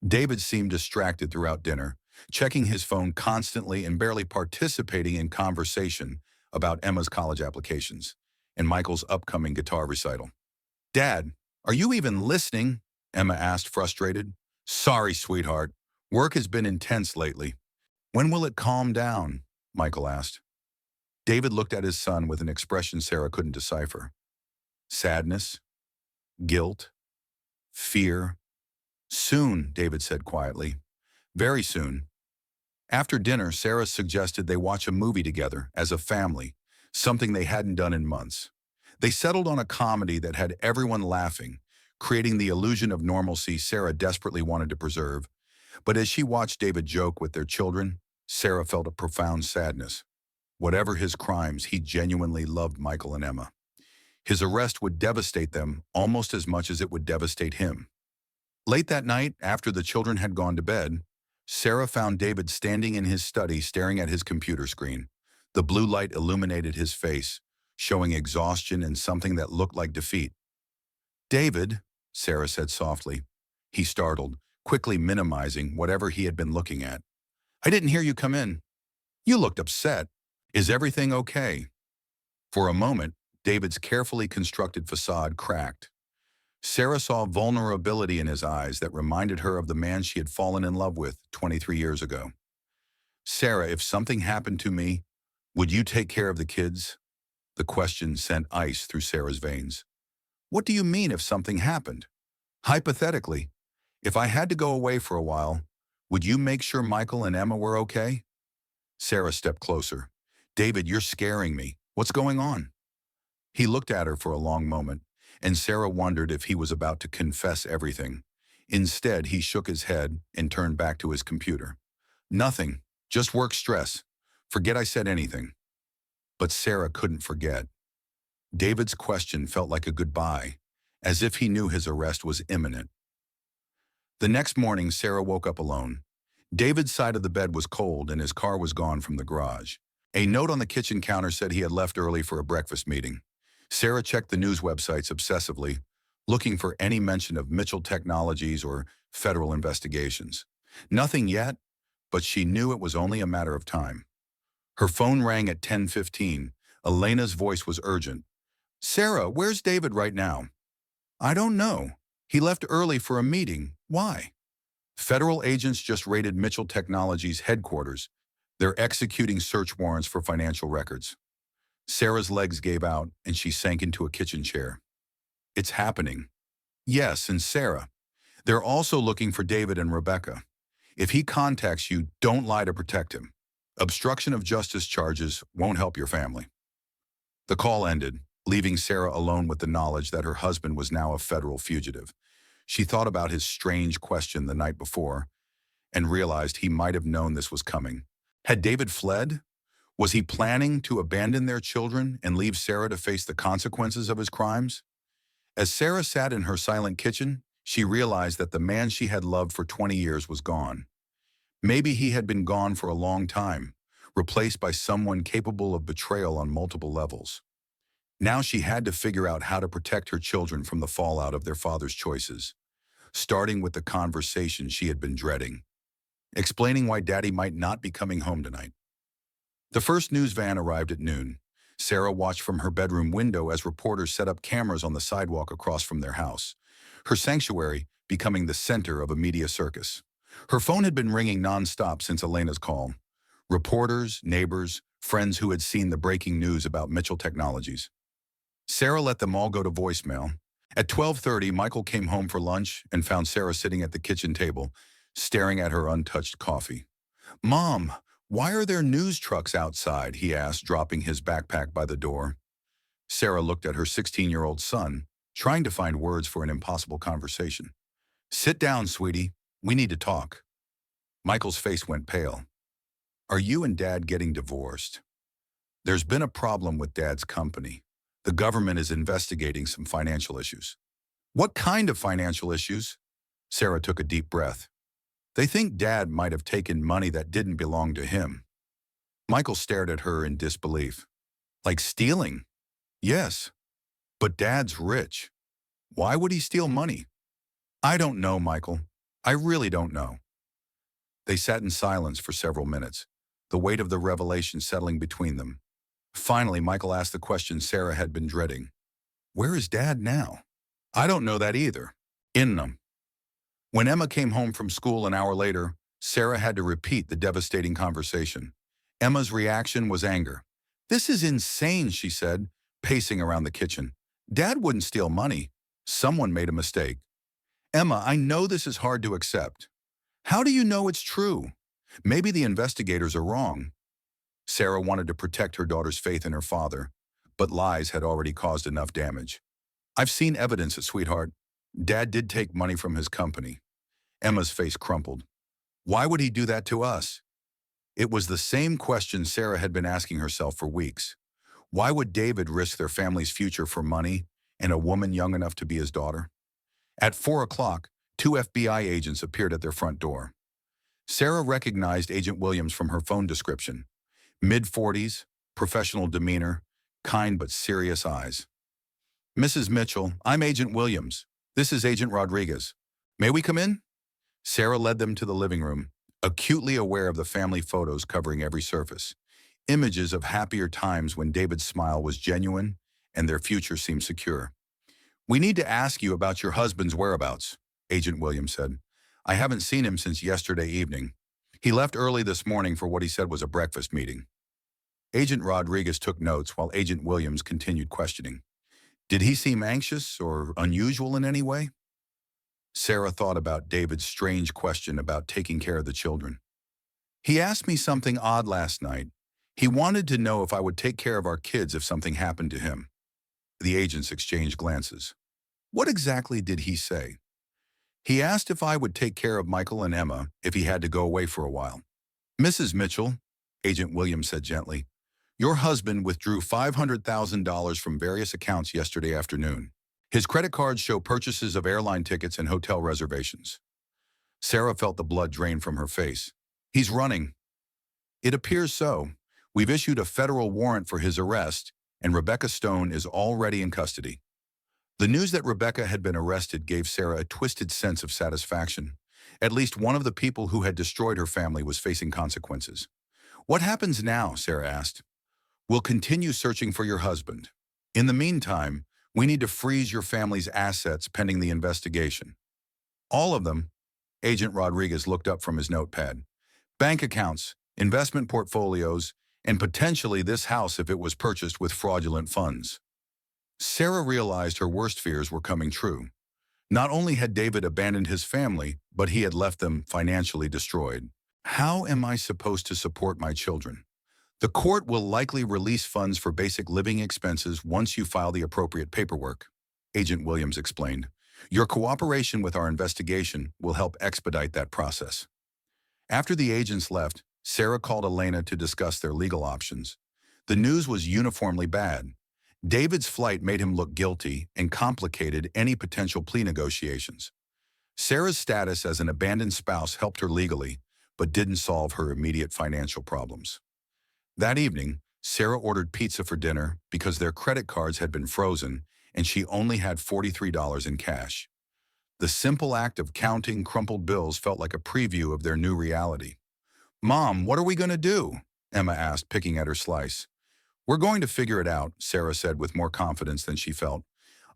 David seemed distracted throughout dinner, checking his phone constantly and barely participating in conversation about Emma's college applications and Michael's upcoming guitar recital. Dad, are you even listening? Emma asked, frustrated. Sorry, sweetheart. Work has been intense lately. When will it calm down? Michael asked. David looked at his son with an expression Sarah couldn't decipher. Sadness, guilt, fear. Soon, David said quietly. Very soon. After dinner, Sarah suggested they watch a movie together as a family, something they hadn't done in months. They settled on a comedy that had everyone laughing, creating the illusion of normalcy Sarah desperately wanted to preserve. But as she watched David joke with their children, Sarah felt a profound sadness. Whatever his crimes, he genuinely loved Michael and Emma. His arrest would devastate them almost as much as it would devastate him. Late that night, after the children had gone to bed, Sarah found David standing in his study staring at his computer screen. The blue light illuminated his face, showing exhaustion and something that looked like defeat. David, Sarah said softly. He startled, quickly minimizing whatever he had been looking at. I didn't hear you come in. You looked upset. Is everything okay? For a moment, David's carefully constructed facade cracked. Sarah saw vulnerability in his eyes that reminded her of the man she had fallen in love with 23 years ago. Sarah, if something happened to me, would you take care of the kids? The question sent ice through Sarah's veins. What do you mean if something happened? Hypothetically, if I had to go away for a while, would you make sure Michael and Emma were okay? Sarah stepped closer. David, you're scaring me. What's going on? He looked at her for a long moment, and Sarah wondered if he was about to confess everything. Instead, he shook his head and turned back to his computer. Nothing, just work stress. Forget I said anything. But Sarah couldn't forget. David's question felt like a goodbye, as if he knew his arrest was imminent. The next morning, Sarah woke up alone. David's side of the bed was cold and his car was gone from the garage. A note on the kitchen counter said he had left early for a breakfast meeting. Sarah checked the news websites obsessively, looking for any mention of Mitchell Technologies or federal investigations. Nothing yet, but she knew it was only a matter of time. Her phone rang at 10:15. Elena's voice was urgent. Sarah, where's David right now? I don't know. He left early for a meeting. Why? Federal agents just raided Mitchell Technologies' headquarters. They're executing search warrants for financial records. Sarah's legs gave out, and she sank into a kitchen chair. It's happening. Yes, and Sarah. They're also looking for David and Rebecca. If he contacts you, don't lie to protect him. Obstruction of justice charges won't help your family. The call ended, leaving Sarah alone with the knowledge that her husband was now a federal fugitive. She thought about his strange question the night before and realized he might have known this was coming. Had David fled? Was he planning to abandon their children and leave Sarah to face the consequences of his crimes? As Sarah sat in her silent kitchen, she realized that the man she had loved for 20 years was gone. Maybe he had been gone for a long time, replaced by someone capable of betrayal on multiple levels. Now she had to figure out how to protect her children from the fallout of their father's choices, starting with the conversation she had been dreading, explaining why Daddy might not be coming home tonight. The first news van arrived at noon. Sarah watched from her bedroom window as reporters set up cameras on the sidewalk across from their house, her sanctuary becoming the center of a media circus. Her phone had been ringing nonstop since Elena's call. Reporters, neighbors, friends who had seen the breaking news about Mitchell Technologies. Sarah let them all go to voicemail. At 12:30, Michael came home for lunch and found Sarah sitting at the kitchen table, staring at her untouched coffee. Mom, why are there news trucks outside? He asked, dropping his backpack by the door. Sarah looked at her 16-year-old son, trying to find words for an impossible conversation. Sit down, sweetie. We need to talk. Michael's face went pale. Are you and Dad getting divorced? There's been a problem with Dad's company. The government is investigating some financial issues. What kind of financial issues? Sarah took a deep breath. They think Dad might have taken money that didn't belong to him. Michael stared at her in disbelief. Like stealing? Yes. But Dad's rich. Why would he steal money? I don't know, Michael. I really don't know. They sat in silence for several minutes, the weight of the revelation settling between them. Finally, Michael asked the question Sarah had been dreading. Where is Dad now? I don't know that either. In them. When Emma came home from school an hour later, Sarah had to repeat the devastating conversation. Emma's reaction was anger. "This is insane," she said, pacing around the kitchen. "Dad wouldn't steal money. Someone made a mistake." "Emma, I know this is hard to accept." "How do you know it's true?" "Maybe the investigators are wrong." Sarah wanted to protect her daughter's faith in her father, but lies had already caused enough damage. "I've seen evidence, sweetheart. Dad did take money from his company." Emma's face crumpled. "Why would he do that to us?" It was the same question Sarah had been asking herself for weeks. Why would David risk their family's future for money and a woman young enough to be his daughter? At 4 o'clock, two FBI agents appeared at their front door. Sarah recognized Agent Williams from her phone description. Mid-40s, professional demeanor, kind but serious eyes. "Mrs. Mitchell, I'm Agent Williams. This is Agent Rodriguez. May we come in?" Sarah led them to the living room, acutely aware of the family photos covering every surface. Images of happier times when David's smile was genuine and their future seemed secure. "We need to ask you about your husband's whereabouts," Agent Williams said. "I haven't seen him since yesterday evening. He left early this morning for what he said was a breakfast meeting." Agent Rodriguez took notes while Agent Williams continued questioning. "Did he seem anxious or unusual in any way?" Sarah thought about David's strange question about taking care of the children. "He asked me something odd last night. He wanted to know if I would take care of our kids if something happened to him." The agents exchanged glances. "What exactly did he say?" "He asked if I would take care of Michael and Emma if he had to go away for a while." "Mrs. Mitchell," Agent Williams said gently, "your husband withdrew $500,000 from various accounts yesterday afternoon. His credit cards show purchases of airline tickets and hotel reservations." Sarah felt the blood drain from her face. "He's running." "It appears so. We've issued a federal warrant for his arrest, and Rebecca Stone is already in custody." The news that Rebecca had been arrested gave Sarah a twisted sense of satisfaction. At least one of the people who had destroyed her family was facing consequences. "What happens now?" Sarah asked. "We'll continue searching for your husband. In the meantime, we need to freeze your family's assets pending the investigation." "All of them?" Agent Rodriguez looked up from his notepad. "Bank accounts, investment portfolios, and potentially this house if it was purchased with fraudulent funds." Sarah realized her worst fears were coming true. Not only had David abandoned his family, but he had left them financially destroyed. "How am I supposed to support my children?" "The court will likely release funds for basic living expenses once you file the appropriate paperwork," Agent Williams explained. "Your cooperation with our investigation will help expedite that process." After the agents left, Sarah called Elena to discuss their legal options. The news was uniformly bad. David's flight made him look guilty and complicated any potential plea negotiations. Sarah's status as an abandoned spouse helped her legally, but didn't solve her immediate financial problems. That evening, Sarah ordered pizza for dinner because their credit cards had been frozen and she only had $43 in cash. The simple act of counting crumpled bills felt like a preview of their new reality. "Mom, what are we going to do?" Emma asked, picking at her slice. "We're going to figure it out," Sarah said with more confidence than she felt.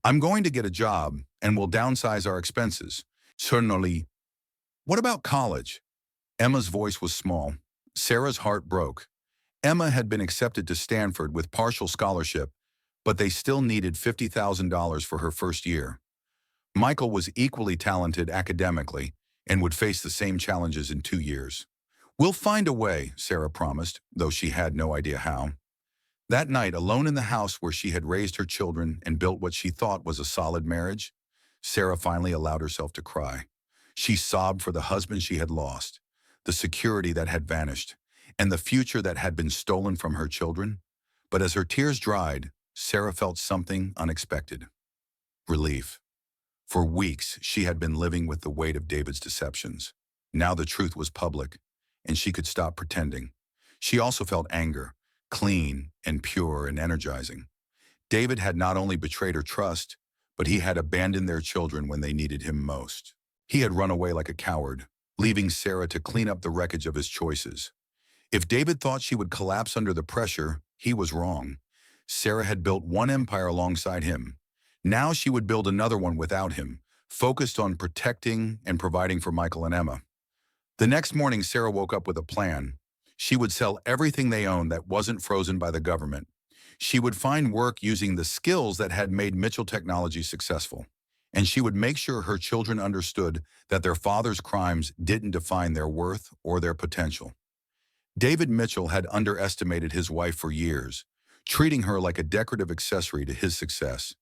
"I'm going to get a job, and we'll downsize our expenses. Certainly." "What about college?" Emma's voice was small. Sarah's heart broke. Emma had been accepted to Stanford with partial scholarship, but they still needed $50,000 for her first year. Michael was equally talented academically and would face the same challenges in 2 years. "We'll find a way," Sarah promised, though she had no idea how. That night, alone in the house where she had raised her children and built what she thought was a solid marriage, Sarah finally allowed herself to cry. She sobbed for the husband she had lost, the security that had vanished, and the future that had been stolen from her children. But as her tears dried, Sarah felt something unexpected. Relief. For weeks, she had been living with the weight of David's deceptions. Now the truth was public, and she could stop pretending. She also felt anger, clean and pure and energizing. David had not only betrayed her trust, but he had abandoned their children when they needed him most. He had run away like a coward, leaving Sarah to clean up the wreckage of his choices. If David thought she would collapse under the pressure, he was wrong. Sarah had built one empire alongside him. Now she would build another one without him, focused on protecting and providing for Michael and Emma. The next morning, Sarah woke up with a plan. She would sell everything they owned that wasn't frozen by the government. She would find work using the skills that had made Mitchell Technology successful. And she would make sure her children understood that their father's crimes didn't define their worth or their potential. David Mitchell had underestimated his wife for years, treating her like a decorative accessory to his success.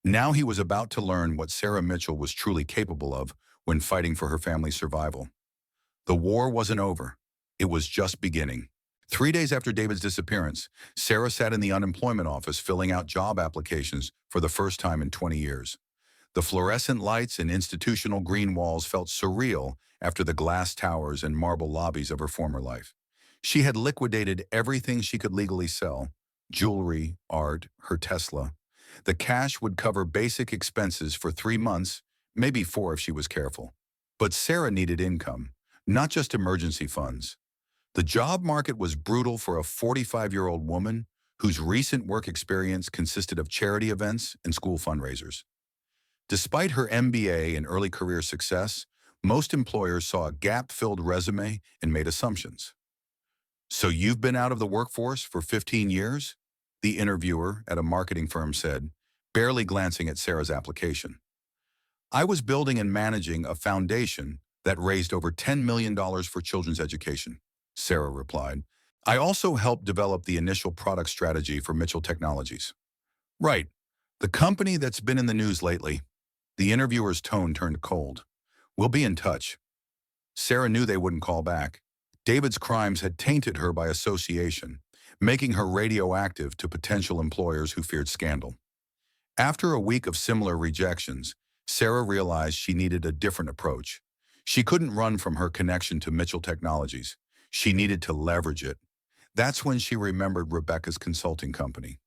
Now he was about to learn what Sarah Mitchell was truly capable of when fighting for her family's survival. The war wasn't over. It was just beginning. 3 days after David's disappearance, Sarah sat in the unemployment office filling out job applications for the first time in 20 years. The fluorescent lights and institutional green walls felt surreal after the glass towers and marble lobbies of her former life. She had liquidated everything she could legally sell: jewelry, art, her Tesla. The cash would cover basic expenses for 3 months, maybe 4 if she was careful. But Sarah needed income, not just emergency funds. The job market was brutal for a 45-year-old woman whose recent work experience consisted of charity events and school fundraisers. Despite her MBA and early career success, most employers saw a gap-filled resume and made assumptions. "So you've been out of the workforce for 15 years?" the interviewer at a marketing firm said, barely glancing at Sarah's application. "I was building and managing a foundation that raised over $10 million for children's education," Sarah replied. "I also helped develop the initial product strategy for Mitchell Technologies." "Right. The company that's been in the news lately." The interviewer's tone turned cold. "We'll be in touch." Sarah knew they wouldn't call back. David's crimes had tainted her by association, making her radioactive to potential employers who feared scandal. After a week of similar rejections, Sarah realized she needed a different approach. She couldn't run from her connection to Mitchell Technologies. She needed to leverage it. That's when she remembered Rebecca's consulting company.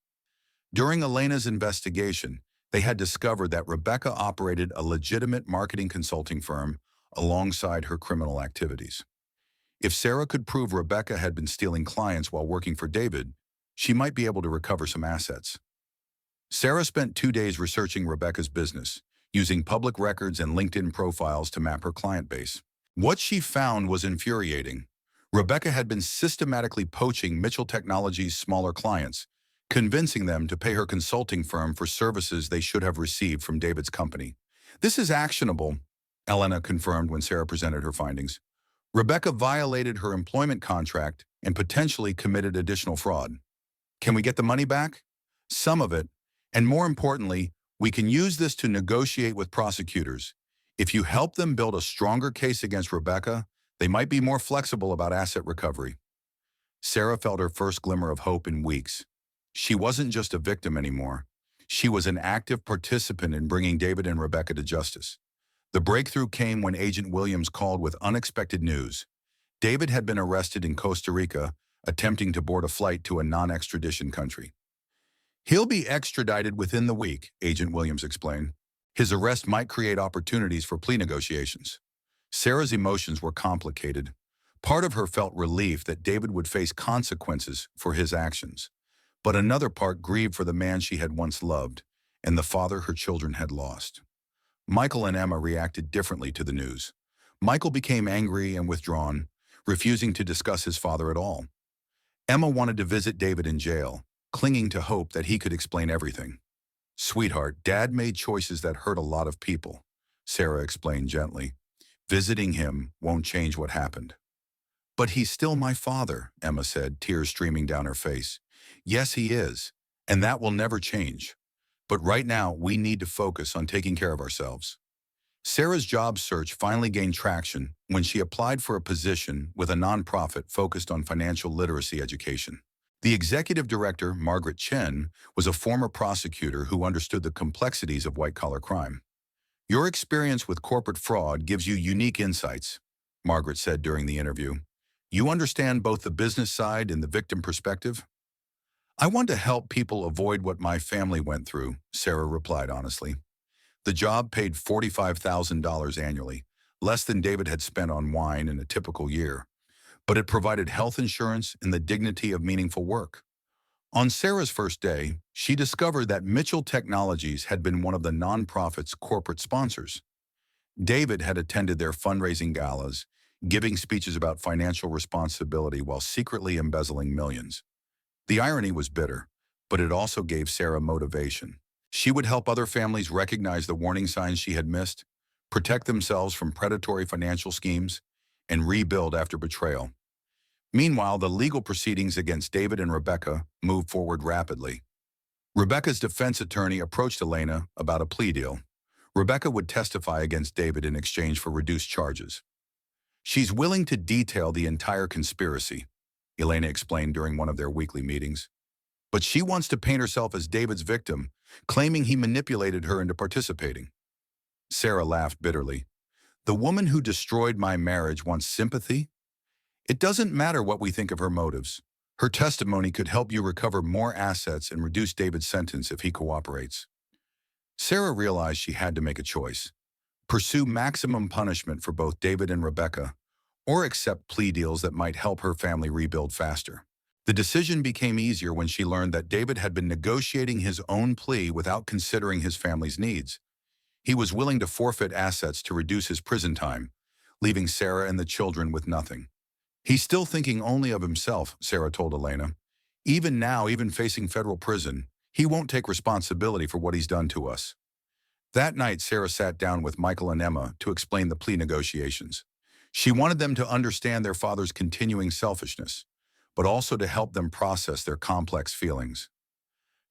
During Elena's investigation, they had discovered that Rebecca operated a legitimate marketing consulting firm alongside her criminal activities. If Sarah could prove Rebecca had been stealing clients while working for David, she might be able to recover some assets. Sarah spent 2 days researching Rebecca's business, using public records and LinkedIn profiles to map her client base. What she found was infuriating. Rebecca had been systematically poaching Mitchell Technologies' smaller clients, convincing them to pay her consulting firm for services they should have received from David's company. "This is actionable," Elena confirmed when Sarah presented her findings. "Rebecca violated her employment contract and potentially committed additional fraud. Can we get the money back?" "Some of it. And more importantly, we can use this to negotiate with prosecutors. If you help them build a stronger case against Rebecca, they might be more flexible about asset recovery." Sarah felt her first glimmer of hope in weeks. She wasn't just a victim anymore. She was an active participant in bringing David and Rebecca to justice. The breakthrough came when Agent Williams called with unexpected news. David had been arrested in Costa Rica, attempting to board a flight to a non-extradition country. "He'll be extradited within the week," Agent Williams explained. "His arrest might create opportunities for plea negotiations." Sarah's emotions were complicated. Part of her felt relief that David would face consequences for his actions, but another part grieved for the man she had once loved and the father her children had lost. Michael and Emma reacted differently to the news. Michael became angry and withdrawn, refusing to discuss his father at all. Emma wanted to visit David in jail, clinging to hope that he could explain everything. "Sweetheart, Dad made choices that hurt a lot of people," Sarah explained gently. "Visiting him won't change what happened." "But he's still my father," Emma said, tears streaming down her face. "Yes, he is, and that will never change. But right now, we need to focus on taking care of ourselves." Sarah's job search finally gained traction when she applied for a position with a nonprofit focused on financial literacy education. The executive director, Margaret Chen, was a former prosecutor who understood the complexities of white-collar crime. "Your experience with corporate fraud gives you unique insights," Margaret said during the interview. "You understand both the business side and the victim perspective." "I want to help people avoid what my family went through," Sarah replied honestly. The job paid $45,000 annually, less than David had spent on wine in a typical year, but it provided health insurance and the dignity of meaningful work. On Sarah's first day, she discovered that Mitchell Technologies had been one of the nonprofit's corporate sponsors. David had attended their fundraising galas, giving speeches about financial responsibility while secretly embezzling millions. The irony was bitter, but it also gave Sarah motivation. She would help other families recognize the warning signs she had missed, protect themselves from predatory financial schemes, and rebuild after betrayal. Meanwhile, the legal proceedings against David and Rebecca moved forward rapidly. Rebecca's defense attorney approached Elena about a plea deal. Rebecca would testify against David in exchange for reduced charges. She's willing to detail the entire conspiracy, Elena explained during one of their weekly meetings. But she wants to paint herself as David's victim, claiming he manipulated her into participating. Sarah laughed bitterly. The woman who destroyed my marriage wants sympathy? It doesn't matter what we think of her motives. Her testimony could help you recover more assets and reduce David's sentence if he cooperates. Sarah realized she had to make a choice. Pursue maximum punishment for both David and Rebecca, or accept plea deals that might help her family rebuild faster. The decision became easier when she learned that David had been negotiating his own plea without considering his family's needs. He was willing to forfeit assets to reduce his prison time, leaving Sarah and the children with nothing. He's still thinking only of himself, Sarah told Elena. Even now, even facing federal prison, he won't take responsibility for what he's done to us. That night, Sarah sat down with Michael and Emma to explain the plea negotiations. She wanted them to understand their father's continuing selfishness, but also to help them process their complex feelings.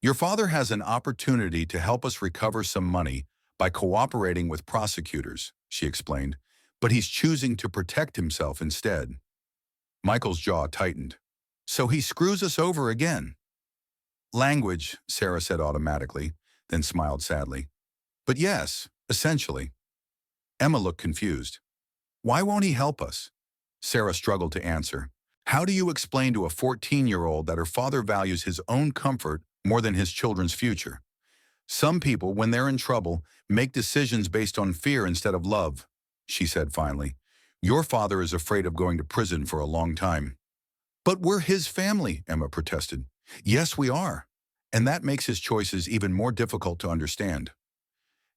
Your father has an opportunity to help us recover some money by cooperating with prosecutors, she explained, but he's choosing to protect himself instead. Michael's jaw tightened. So he screws us over again. Language, Sarah said automatically, then smiled sadly. But yes, essentially. Emma looked confused. Why won't he help us? Sarah struggled to answer. How do you explain to a 14-year-old that her father values his own comfort more than his children's future? Some people, when they're in trouble, make decisions based on fear instead of love, she said finally. Your father is afraid of going to prison for a long time. But we're his family, Emma protested. Yes, we are. And that makes his choices even more difficult to understand.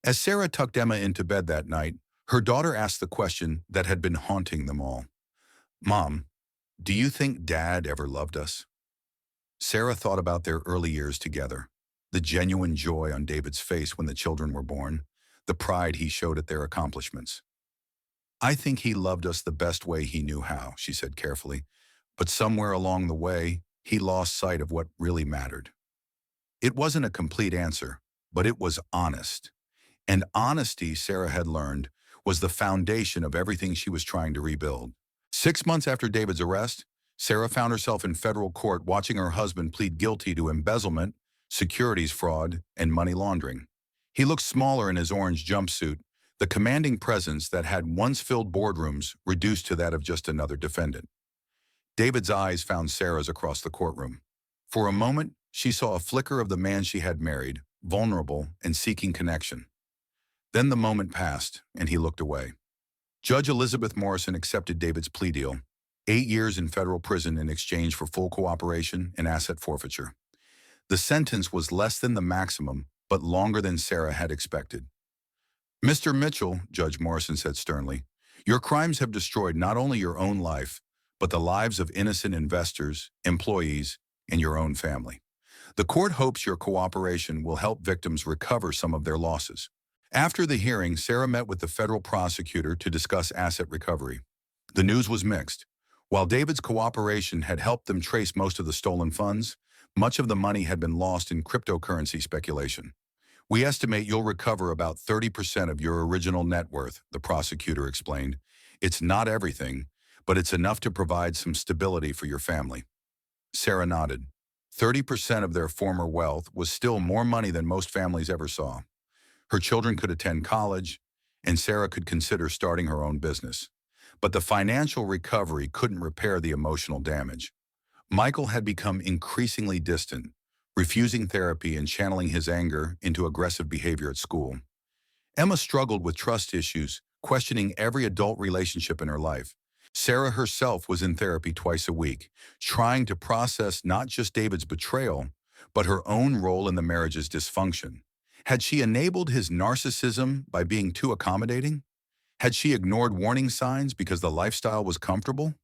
As Sarah tucked Emma into bed that night, her daughter asked the question that had been haunting them all. Mom, do you think Dad ever loved us? Sarah thought about their early years together, the genuine joy on David's face when the children were born, the pride he showed at their accomplishments. I think he loved us the best way he knew how, she said carefully, but somewhere along the way, he lost sight of what really mattered. It wasn't a complete answer, but it was honest. And honesty, Sarah had learned, was the foundation of everything she was trying to rebuild. 6 months after David's arrest, Sarah found herself in federal court watching her husband plead guilty to embezzlement, securities fraud, and money laundering. He looked smaller in his orange jumpsuit, the commanding presence that had once filled boardrooms reduced to that of just another defendant. David's eyes found Sarah's across the courtroom. For a moment, she saw a flicker of the man she had married, vulnerable and seeking connection. Then the moment passed, and he looked away. Judge Elizabeth Morrison accepted David's plea deal, 8 years in federal prison in exchange for full cooperation and asset forfeiture. The sentence was less than the maximum, but longer than Sarah had expected. Mr. Mitchell, Judge Morrison said sternly, your crimes have destroyed not only your own life, but the lives of innocent investors, employees, and your own family. The court hopes your cooperation will help victims recover some of their losses. After the hearing, Sarah met with the federal prosecutor to discuss asset recovery. The news was mixed. While David's cooperation had helped them trace most of the stolen funds, much of the money had been lost in cryptocurrency speculation. We estimate you'll recover about 30% of your original net worth, the prosecutor explained. It's not everything, but it's enough to provide some stability for your family. Sarah nodded. 30% of their former wealth was still more money than most families ever saw. Her children could attend college, and Sarah could consider starting her own business. But the financial recovery couldn't repair the emotional damage. Michael had become increasingly distant, refusing therapy and channeling his anger into aggressive behavior at school. Emma struggled with trust issues, questioning every adult relationship in her life. Sarah herself was in therapy twice a week, trying to process not just David's betrayal, but her own role in the marriage's dysfunction. Had she enabled his narcissism by being too accommodating? Had she ignored warning signs because the lifestyle was comfortable?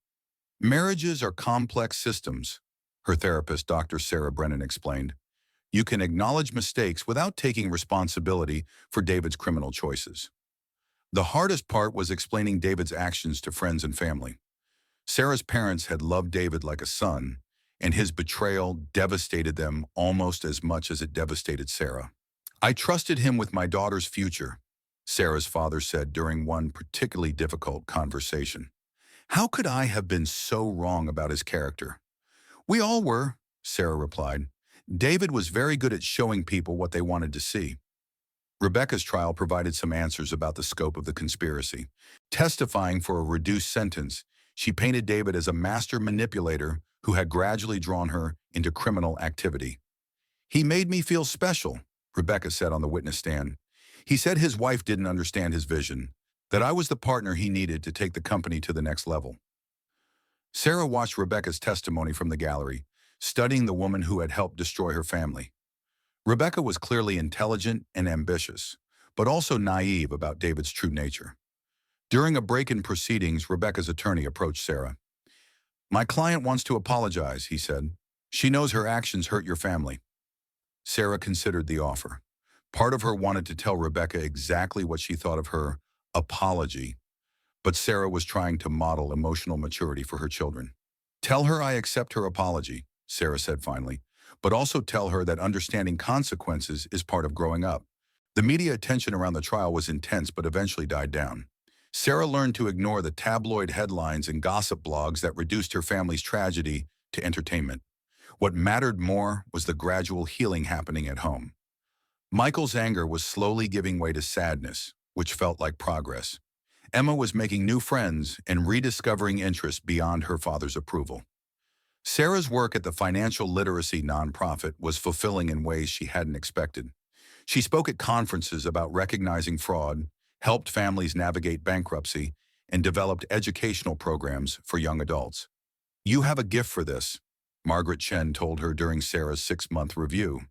Marriages are complex systems, her therapist, Dr. Sarah Brennan, explained. You can acknowledge mistakes without taking responsibility for David's criminal choices. The hardest part was explaining David's actions to friends and family. Sarah's parents had loved David like a son, and his betrayal devastated them almost as much as it devastated Sarah. I trusted him with my daughter's future, Sarah's father said during one particularly difficult conversation. How could I have been so wrong about his character? We all were, Sarah replied. David was very good at showing people what they wanted to see. Rebecca's trial provided some answers about the scope of the conspiracy. Testifying for a reduced sentence, she painted David as a master manipulator who had gradually drawn her into criminal activity. He made me feel special, Rebecca said on the witness stand. He said his wife didn't understand his vision, that I was the partner he needed to take the company to the next level. Sarah watched Rebecca's testimony from the gallery, studying the woman who had helped destroy her family. Rebecca was clearly intelligent and ambitious, but also naive about David's true nature. During a break in proceedings, Rebecca's attorney approached Sarah. My client wants to apologize, he said. She knows her actions hurt your family. Sarah considered the offer. Part of her wanted to tell Rebecca exactly what she thought of her apology, but Sarah was trying to model emotional maturity for her children. Tell her I accept her apology, Sarah said finally, but also tell her that understanding consequences is part of growing up. The media attention around the trial was intense but eventually died down. Sarah learned to ignore the tabloid headlines and gossip blogs that reduced her family's tragedy to entertainment. What mattered more was the gradual healing happening at home. Michael's anger was slowly giving way to sadness, which felt like progress. Emma was making new friends and rediscovering interests beyond her father's approval. Sarah's work at the financial literacy nonprofit was fulfilling in ways she hadn't expected. She spoke at conferences about recognizing fraud, helped families navigate bankruptcy, and developed educational programs for young adults. You have a gift for this, Margaret Chen told her during Sarah's 6-month review.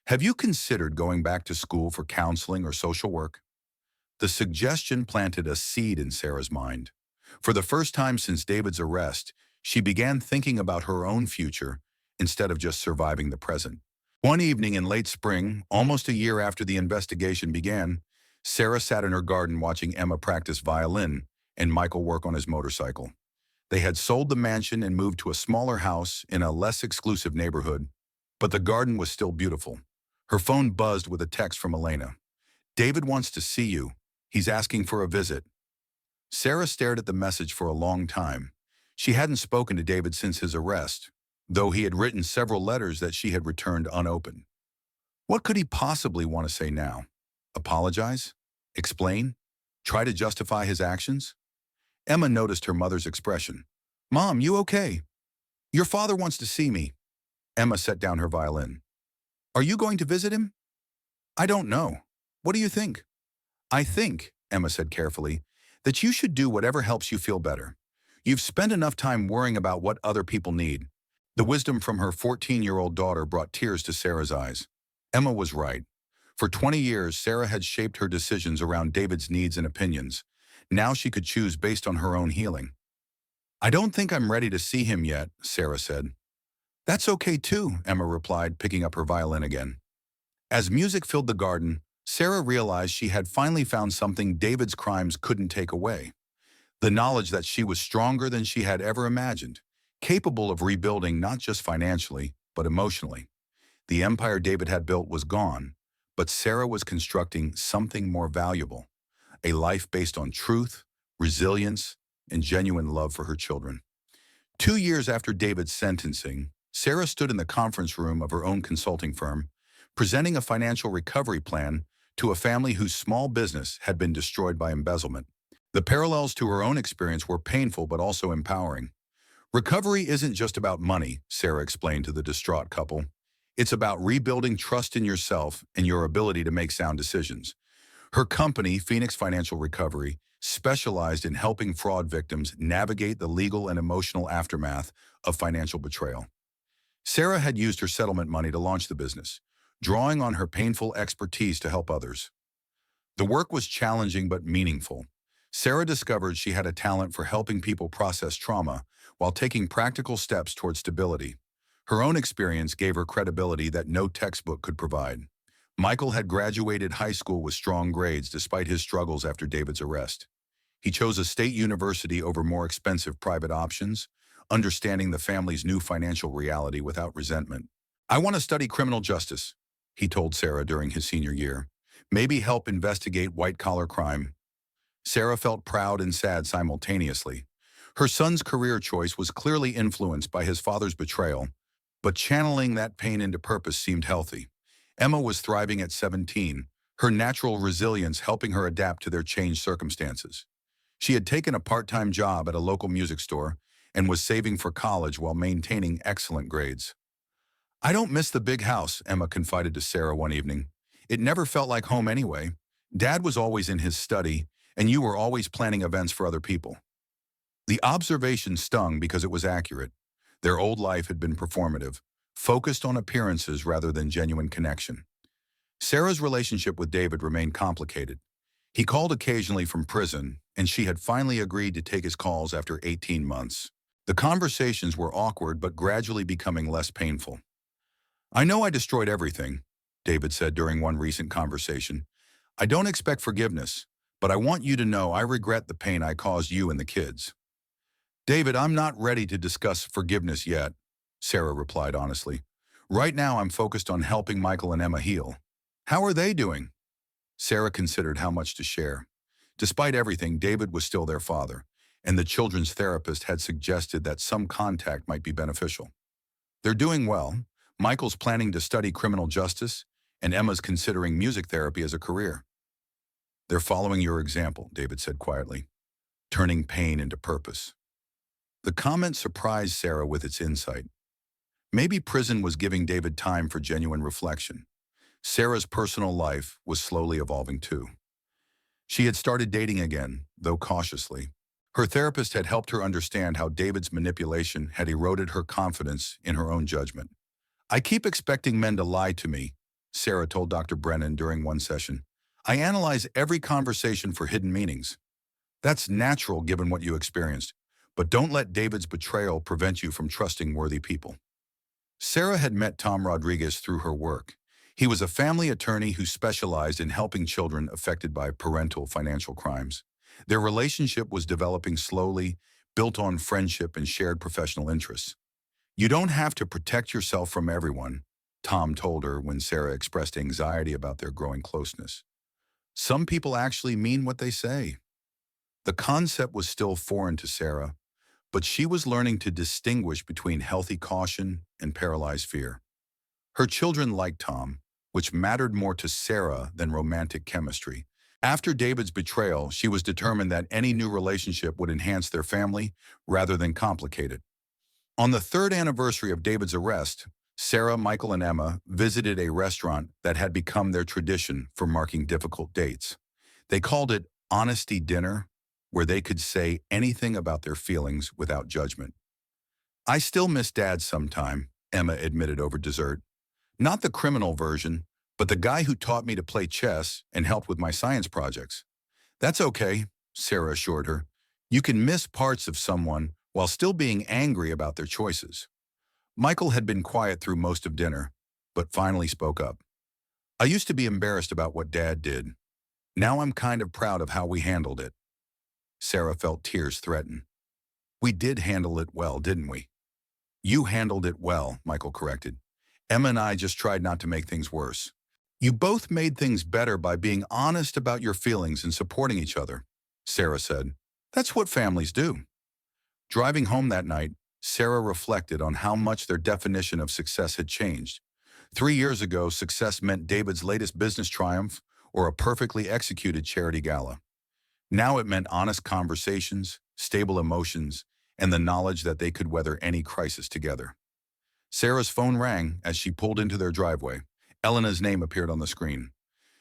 Have you considered going back to school for counseling or social work? The suggestion planted a seed in Sarah's mind. For the first time since David's arrest, she began thinking about her own future instead of just surviving the present. One evening in late spring, almost a year after the investigation began, Sarah sat in her garden watching Emma practice violin and Michael work on his motorcycle. They had sold the mansion and moved to a smaller house in a less exclusive neighborhood, but the garden was still beautiful. Her phone buzzed with a text from Elena. David wants to see you. He's asking for a visit. Sarah stared at the message for a long time. She hadn't spoken to David since his arrest, though he had written several letters that she had returned unopened. What could he possibly want to say now? Apologize? Explain? Try to justify his actions? Emma noticed her mother's expression. Mom, you okay? Your father wants to see me. Emma set down her violin. Are you going to visit him? I don't know. What do you think? I think, Emma said carefully, that you should do whatever helps you feel better. You've spent enough time worrying about what other people need. The wisdom from her 14-year-old daughter brought tears to Sarah's eyes. Emma was right. For 20 years, Sarah had shaped her decisions around David's needs and opinions. Now she could choose based on her own healing. I don't think I'm ready to see him yet, Sarah said. That's okay too, Emma replied, picking up her violin again. As music filled the garden, Sarah realized she had finally found something David's crimes couldn't take away. The knowledge that she was stronger than she had ever imagined, capable of rebuilding not just financially, but emotionally. The empire David had built was gone, but Sarah was constructing something more valuable, a life based on truth, resilience, and genuine love for her children. 2 years after David's sentencing, Sarah stood in the conference room of her own consulting firm, presenting a financial recovery plan to a family whose small business had been destroyed by embezzlement. The parallels to her own experience were painful but also empowering. Recovery isn't just about money, Sarah explained to the distraught couple. It's about rebuilding trust in yourself and your ability to make sound decisions. Her company, Phoenix Financial Recovery, specialized in helping fraud victims navigate the legal and emotional aftermath of financial betrayal. Sarah had used her settlement money to launch the business, drawing on her painful expertise to help others. The work was challenging but meaningful. Sarah discovered she had a talent for helping people process trauma while taking practical steps toward stability. Her own experience gave her credibility that no textbook could provide. Michael had graduated high school with strong grades despite his struggles after David's arrest. He chose a state university over more expensive private options, understanding the family's new financial reality without resentment. "I want to study criminal justice," he told Sarah during his senior year. "Maybe help investigate white-collar crime." Sarah felt proud and sad simultaneously. Her son's career choice was clearly influenced by his father's betrayal, but channeling that pain into purpose seemed healthy. Emma was thriving at 17, her natural resilience helping her adapt to their changed circumstances. She had taken a part-time job at a local music store and was saving for college while maintaining excellent grades. "I don't miss the big house," Emma confided to Sarah one evening. "It never felt like home anyway. Dad was always in his study, and you were always planning events for other people." The observation stung because it was accurate. Their old life had been performative, focused on appearances rather than genuine connection. Sarah's relationship with David remained complicated. He called occasionally from prison, and she had finally agreed to take his calls after 18 months. The conversations were awkward but gradually becoming less painful. "I know I destroyed everything," David said during one recent conversation. "I don't expect forgiveness, but I want you to know I regret the pain I caused you and the kids." "David, I'm not ready to discuss forgiveness yet," Sarah replied honestly. "Right now I'm focused on helping Michael and Emma heal." "How are they doing?" Sarah considered how much to share. Despite everything, David was still their father, and the children's therapist had suggested that some contact might be beneficial. "They're doing well. Michael's planning to study criminal justice, and Emma's considering music therapy as a career." "They're following your example," David said quietly, "turning pain into purpose." The comment surprised Sarah with its insight. Maybe prison was giving David time for genuine reflection. Sarah's personal life was slowly evolving too. She had started dating again, though cautiously. Her therapist had helped her understand how David's manipulation had eroded her confidence in her own judgment. "I keep expecting men to lie to me," Sarah told Dr. Brennan during one session. "I analyze every conversation for hidden meanings." "That's natural given what you experienced, but don't let David's betrayal prevent you from trusting worthy people." Sarah had met Tom Rodriguez through her work. He was a family attorney who specialized in helping children affected by parental financial crimes. Their relationship was developing slowly, built on friendship and shared professional interests. "You don't have to protect yourself from everyone," Tom told her when Sarah expressed anxiety about their growing closeness. "Some people actually mean what they say." The concept was still foreign to Sarah, but she was learning to distinguish between healthy caution and paralyzed fear. Her children liked Tom, which mattered more to Sarah than romantic chemistry. After David's betrayal, she was determined that any new relationship would enhance their family rather than complicate it. On the third anniversary of David's arrest, Sarah, Michael, and Emma visited a restaurant that had become their tradition for marking difficult dates. They called it Honesty Dinner, where they could say anything about their feelings without judgment. "I still miss Dad sometime," Emma admitted over dessert. "Not the criminal version, but the guy who taught me to play chess and helped with my science projects." "That's okay," Sarah assured her. "You can miss parts of someone while still being angry about their choices." Michael had been quiet through most of dinner, but finally spoke up. "I used to be embarrassed about what Dad did. Now I'm kind of proud of how we handled it." Sarah felt tears threaten. "We did handle it well, didn't we?" "You handled it well," Michael corrected. "Emma and I just tried not to make things worse." "You both made things better by being honest about your feelings and supporting each other," Sarah said. "That's what families do." Driving home that night, Sarah reflected on how much their definition of success had changed. 3 years ago, success meant David's latest business triumph or a perfectly executed charity gala. Now it meant honest conversations, stable emotions, and the knowledge that they could weather any crisis together. Sarah's phone rang as she pulled into their driveway. Elena's name appeared on the screen.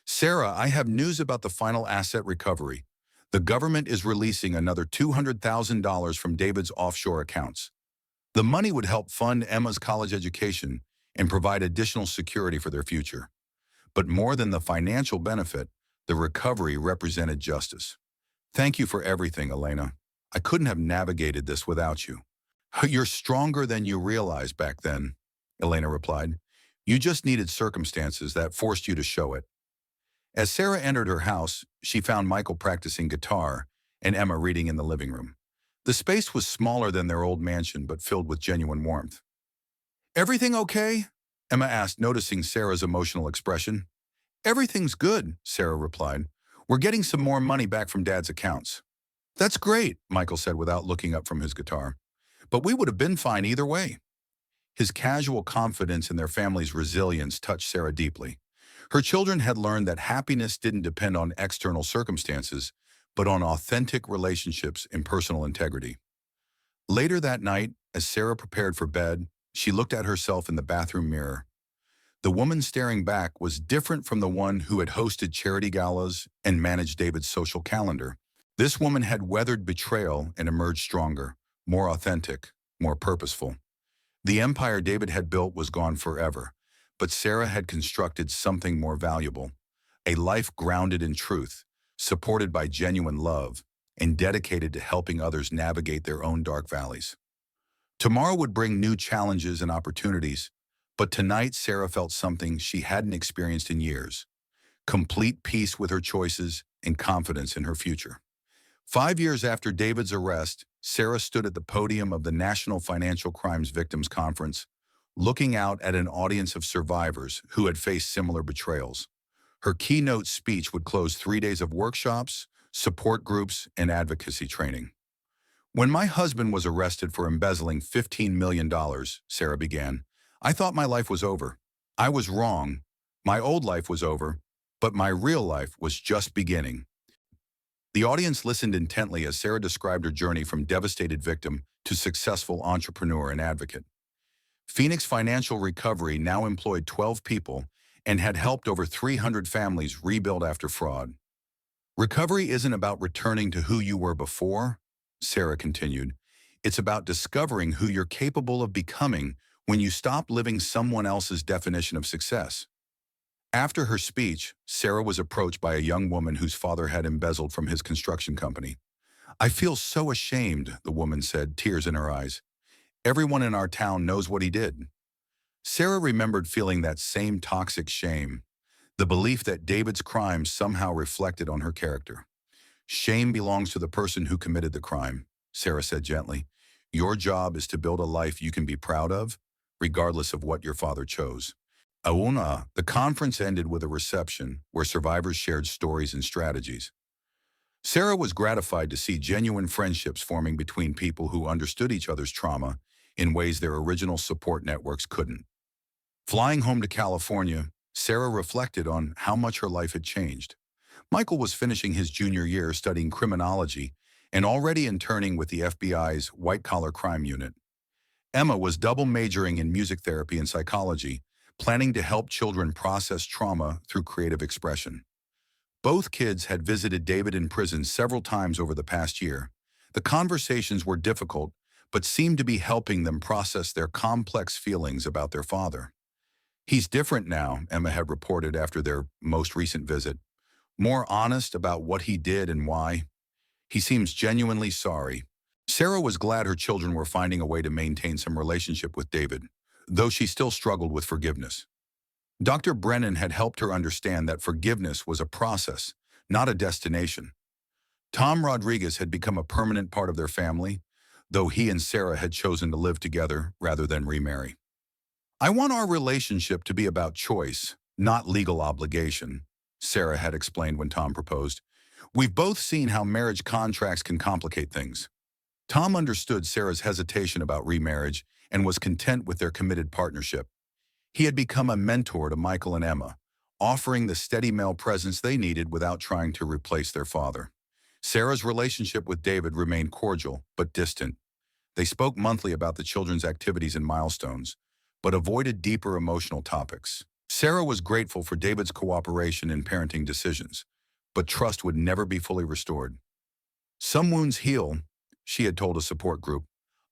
"Sarah, I have news about the final asset recovery. The government is releasing another $200,000 from David's offshore accounts. The money would help fund Emma's college education and provide additional security for their future. But more than the financial benefit, the recovery represented justice. Thank you for everything, Elena. I couldn't have navigated this without you. You're stronger than you realized back then, Elena replied. You just needed circumstances that forced you to show it. As Sarah entered her house, she found Michael practicing guitar and Emma reading in the living room. The space was smaller than their old mansion, but filled with genuine warmth. Everything okay? Emma asked, noticing Sarah's emotional expression. Everything's good, Sarah replied. We're getting some more money back from Dad's accounts. That's great, Michael said without looking up from his guitar. But we would have been fine either way. His casual confidence in their family's resilience touched Sarah deeply. Her children had learned that happiness didn't depend on external circumstances, but on authentic relationships and personal integrity. Later that night, as Sarah prepared for bed, she looked at herself in the bathroom mirror. The woman staring back was different from the one who had hosted charity galas and managed David's social calendar. This woman had weathered betrayal and emerged stronger, more authentic, more purposeful. The empire David had built was gone forever, but Sarah had constructed something more valuable, a life grounded in truth, supported by genuine love, and dedicated to helping others navigate their own dark valleys. Tomorrow would bring new challenges and opportunities, but tonight Sarah felt something she hadn't experienced in years, complete peace with her choices and confidence in her future. 5 years after David's arrest, Sarah stood at the podium of the National Financial Crimes Victims Conference, looking out at an audience of survivors who had faced similar betrayals. Her keynote speech would close 3 days of workshops, support groups, and advocacy training. When my husband was arrested for embezzling $15 million, Sarah began, I thought my life was over. I was wrong. My old life was over, but my real life was just beginning. The audience listened intently as Sarah described her journey from devastated victim to successful entrepreneur and advocate. Phoenix Financial Recovery now employed 12 people and had helped over 300 families rebuild after fraud. Recovery isn't about returning to who you were before, Sarah continued. It's about discovering who you're capable of becoming when you stop living someone else's definition of success. After her speech, Sarah was approached by a young woman whose father had embezzled from his construction company. I feel so ashamed, the woman said, tears in her eyes. Everyone in our town knows what he did. Sarah remembered feeling that same toxic shame, the belief that David's crimes somehow reflected on her character. Shame belongs to the person who committed the crime, Sarah said gently. Your job is to build a life you can be proud of, regardless of what your father chose. Auna, the conference ended with a reception where survivors shared stories and strategies. Sarah was gratified to see genuine friendships forming between people who understood each other's trauma in ways their original support networks couldn't. Flying home to California, Sarah reflected on how much her life had changed. Michael was finishing his junior year studying criminology and already interning with the FBI's white-collar crime unit. Emma was double majoring in music therapy and psychology, planning to help children process trauma through creative expression. Both kids had visited David in prison several times over the past year. The conversations were difficult, but seemed to be helping them process their complex feelings about their father. He's different now, Emma had reported after their most recent visit. More honest about what he did and why. He seems genuinely sorry. Sarah was glad her children were finding a way to maintain some relationship with David, though she still struggled with forgiveness. Dr. Brennan had helped her understand that forgiveness was a process, not a destination. Tom Rodriguez had become a permanent part of their family, though he and Sarah had chosen to live together rather than remarry. I want our relationship to be about choice, not legal obligation, Sarah had explained when Tom proposed. We've both seen how marriage contracts can complicate things. Tom understood Sarah's hesitation about remarriage and was content with their committed partnership. He had become a mentor to Michael and Emma, offering the steady male presence they needed without trying to replace their father. Sarah's relationship with David remained cordial but distant. They spoke monthly about the children's activities and milestones, but avoided deeper emotional topics. Sarah was grateful for David's cooperation in parenting decisions, but trust would never be fully restored. Some wounds heal, she had told a support group.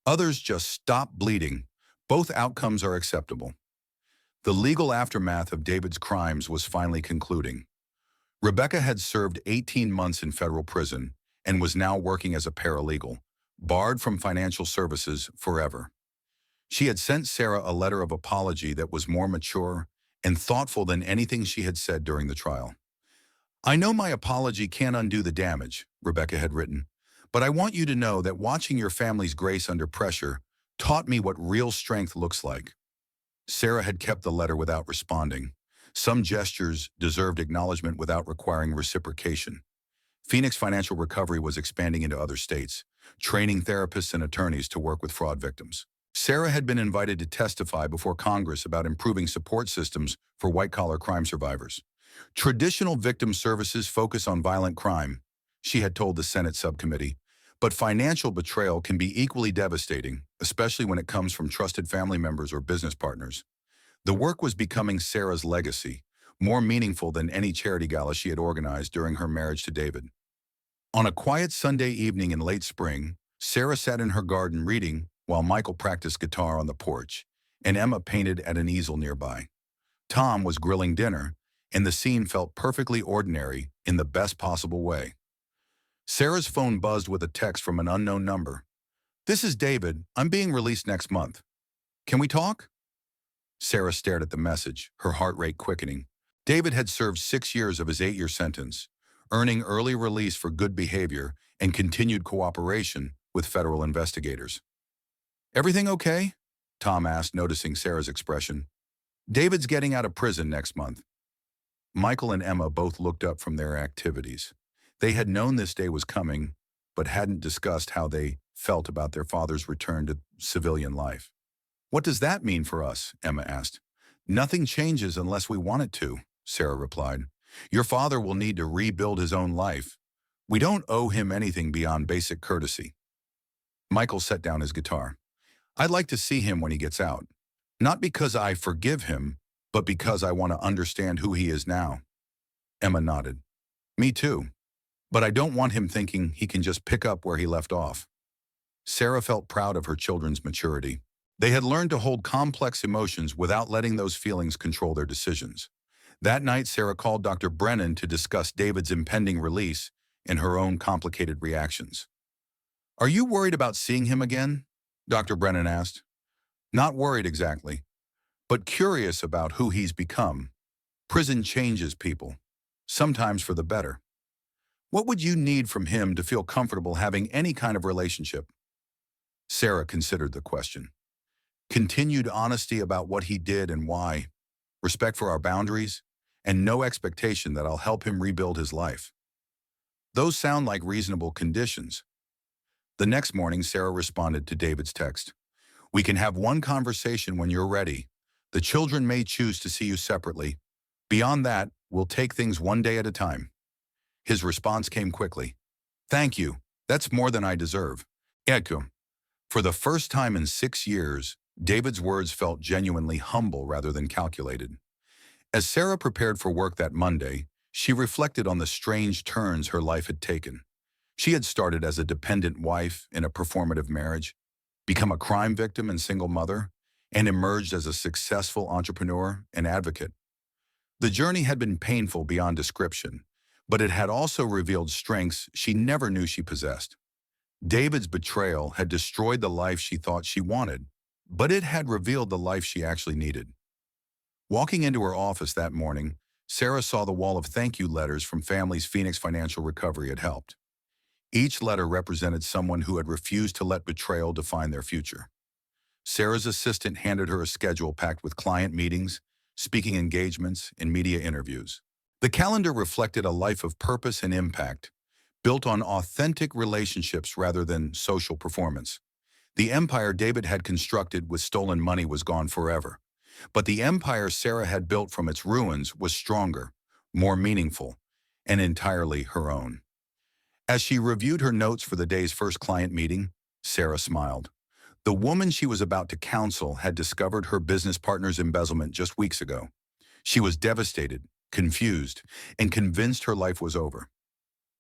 Others just stop bleeding. Both outcomes are acceptable. The legal aftermath of David's crimes was finally concluding. Rebecca had served 18 months in federal prison, and was now working as a paralegal, barred from financial services forever. She had sent Sarah a letter of apology that was more mature and thoughtful than anything she had said during the trial. "I know my apology can't undo the damage," Rebecca had written, "but I want you to know that watching your family's grace under pressure taught me what real strength looks like." Sarah had kept the letter without responding. Some gestures deserved acknowledgement without requiring reciprocation. Phoenix Financial Recovery was expanding into other states, training therapists and attorneys to work with fraud victims. Sarah had been invited to testify before Congress about improving support systems for white-collar crime survivors. "Traditional victim services focus on violent crime," she had told the Senate subcommittee, "but financial betrayal can be equally devastating, especially when it comes from trusted family members or business partners." The work was becoming Sarah's legacy, more meaningful than any charity gala she had organized during her marriage to David. On a quiet Sunday evening in late spring, Sarah sat in her garden reading while Michael practiced guitar on the porch, and Emma painted at an easel nearby. Tom was grilling dinner, and the scene felt perfectly ordinary in the best possible way. Sarah's phone buzzed with a text from an unknown number. "This is David. I'm being released next month. Can we talk?" Sarah stared at the message, her heart rate quickening. David had served 6 years of his 8-year sentence, earning early release for good behavior and continued cooperation with federal investigators. "Everything okay?" Tom asked, noticing Sarah's expression. "David's getting out of prison next month." Michael and Emma both looked up from their activities. They had known this day was coming, but hadn't discussed how they felt about their father's return to civilian life. "What does that mean for us?" Emma asked. "Nothing changes unless we want it to," Sarah replied. "Your father will need to rebuild his own life. We don't owe him anything beyond basic courtesy." Michael set down his guitar. "I'd like to see him when he gets out. Not because I forgive him, but because I want to understand who he is now." Emma nodded. "Me too. But I don't want him thinking he can just pick up where he left off." Sarah felt proud of her children's maturity. They had learned to hold complex emotions without letting those feelings control their decisions. That night, Sarah called Dr. Brennan to discuss David's impending release and her own complicated reactions. "Are you worried about seeing him again?" Dr. Brennan asked. "Not worried exactly, but curious about who he's become. Prison changes people, sometimes for the better. What would you need from him to feel comfortable having any kind of relationship?" Sarah considered the question. "Continued honesty about what he did and why, respect for our boundaries, and no expectation that I'll help him rebuild his life. Those sound like reasonable conditions." The next morning, Sarah responded to David's text. "We can have one conversation when you're ready. The children may choose to see you separately. Beyond that, we'll take things one day at a time." His response came quickly. "Thank you. That's more than I deserve." Echo. For the first time in 6 years, David's words felt genuinely humble rather than calculated. As Sarah prepared for work that Monday, she reflected on the strange turns her life had taken. She had started as a dependent wife in a performative marriage, become a crime victim and single mother, and emerged as a successful entrepreneur and advocate. The journey had been painful beyond description, but it had also revealed strengths she never knew she possessed. David's betrayal had destroyed the life she thought she wanted, but it had revealed the life she actually needed. Walking into her office that morning, Sarah saw the wall of thank you letters from families Phoenix Financial Recovery had helped. Each letter represented someone who had refused to let betrayal define their future. Sarah's assistant handed her a schedule packed with client meetings, speaking engagements, and media interviews. The calendar reflected a life of purpose and impact, built on authentic relationships rather than social performance. The empire David had constructed with stolen money was gone forever, but the empire Sarah had built from its ruins was stronger, more meaningful, and entirely her own. As she reviewed her notes for the day's first client meeting, Sarah smiled. The woman she was about to counsel had discovered her business partner's embezzlement just weeks ago. She was devastated, confused, and convinced her life was over.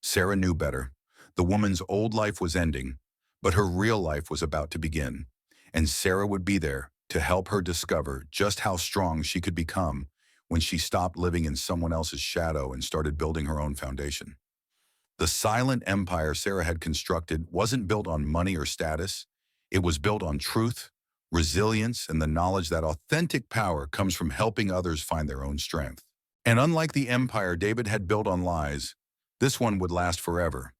Sarah knew better. The woman's old life was ending, but her real life was about to begin, and Sarah would be there to help her discover just how strong she could become when she stopped living in someone else's shadow and started building her own foundation. The silent empire Sarah had constructed wasn't built on money or status. It was built on truth, resilience, and the knowledge that authentic power comes from helping others find their own strength. And unlike the empire David had built on lies, this one would last forever.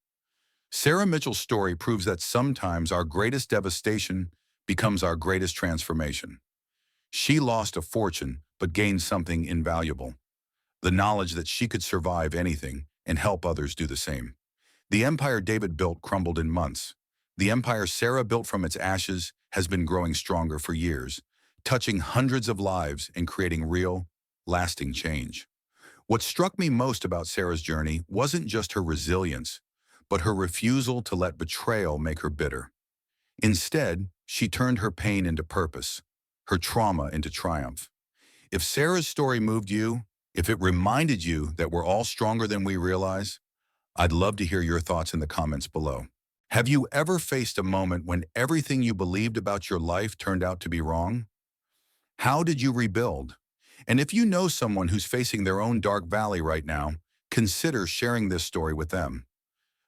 Sarah Mitchell's story proves that sometimes our greatest devastation becomes our greatest transformation. She lost a fortune, but gained something invaluable: the knowledge that she could survive anything and help others do the same. The empire David built crumbled in months. The empire Sarah built from its ashes has been growing stronger for years, touching hundreds of lives and creating real, lasting change. What struck me most about Sarah's journey wasn't just her resilience, but her refusal to let betrayal make her bitter. Instead, she turned her pain into purpose, her trauma into triumph. If Sarah's story moved you, if it reminded you that we're all stronger than we realize, I'd love to hear your thoughts in the comments below. Have you ever faced a moment when everything you believed about your life turned out to be wrong? How did you rebuild? And if you know someone who's facing their own dark valley right now, consider sharing this story with them.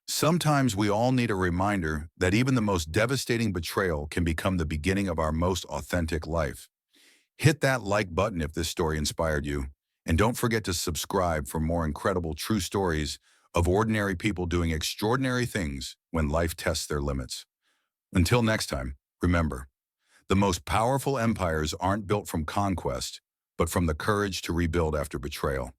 Sometimes we all need a reminder that even the most devastating betrayal can become the beginning of our most authentic life. Hit that like button if this story inspired you, and don't forget to subscribe for more incredible true stories of ordinary people doing extraordinary things when life tests their limits. Until next time, remember, the most powerful empires aren't built from conquest, but from the courage to rebuild after betrayal.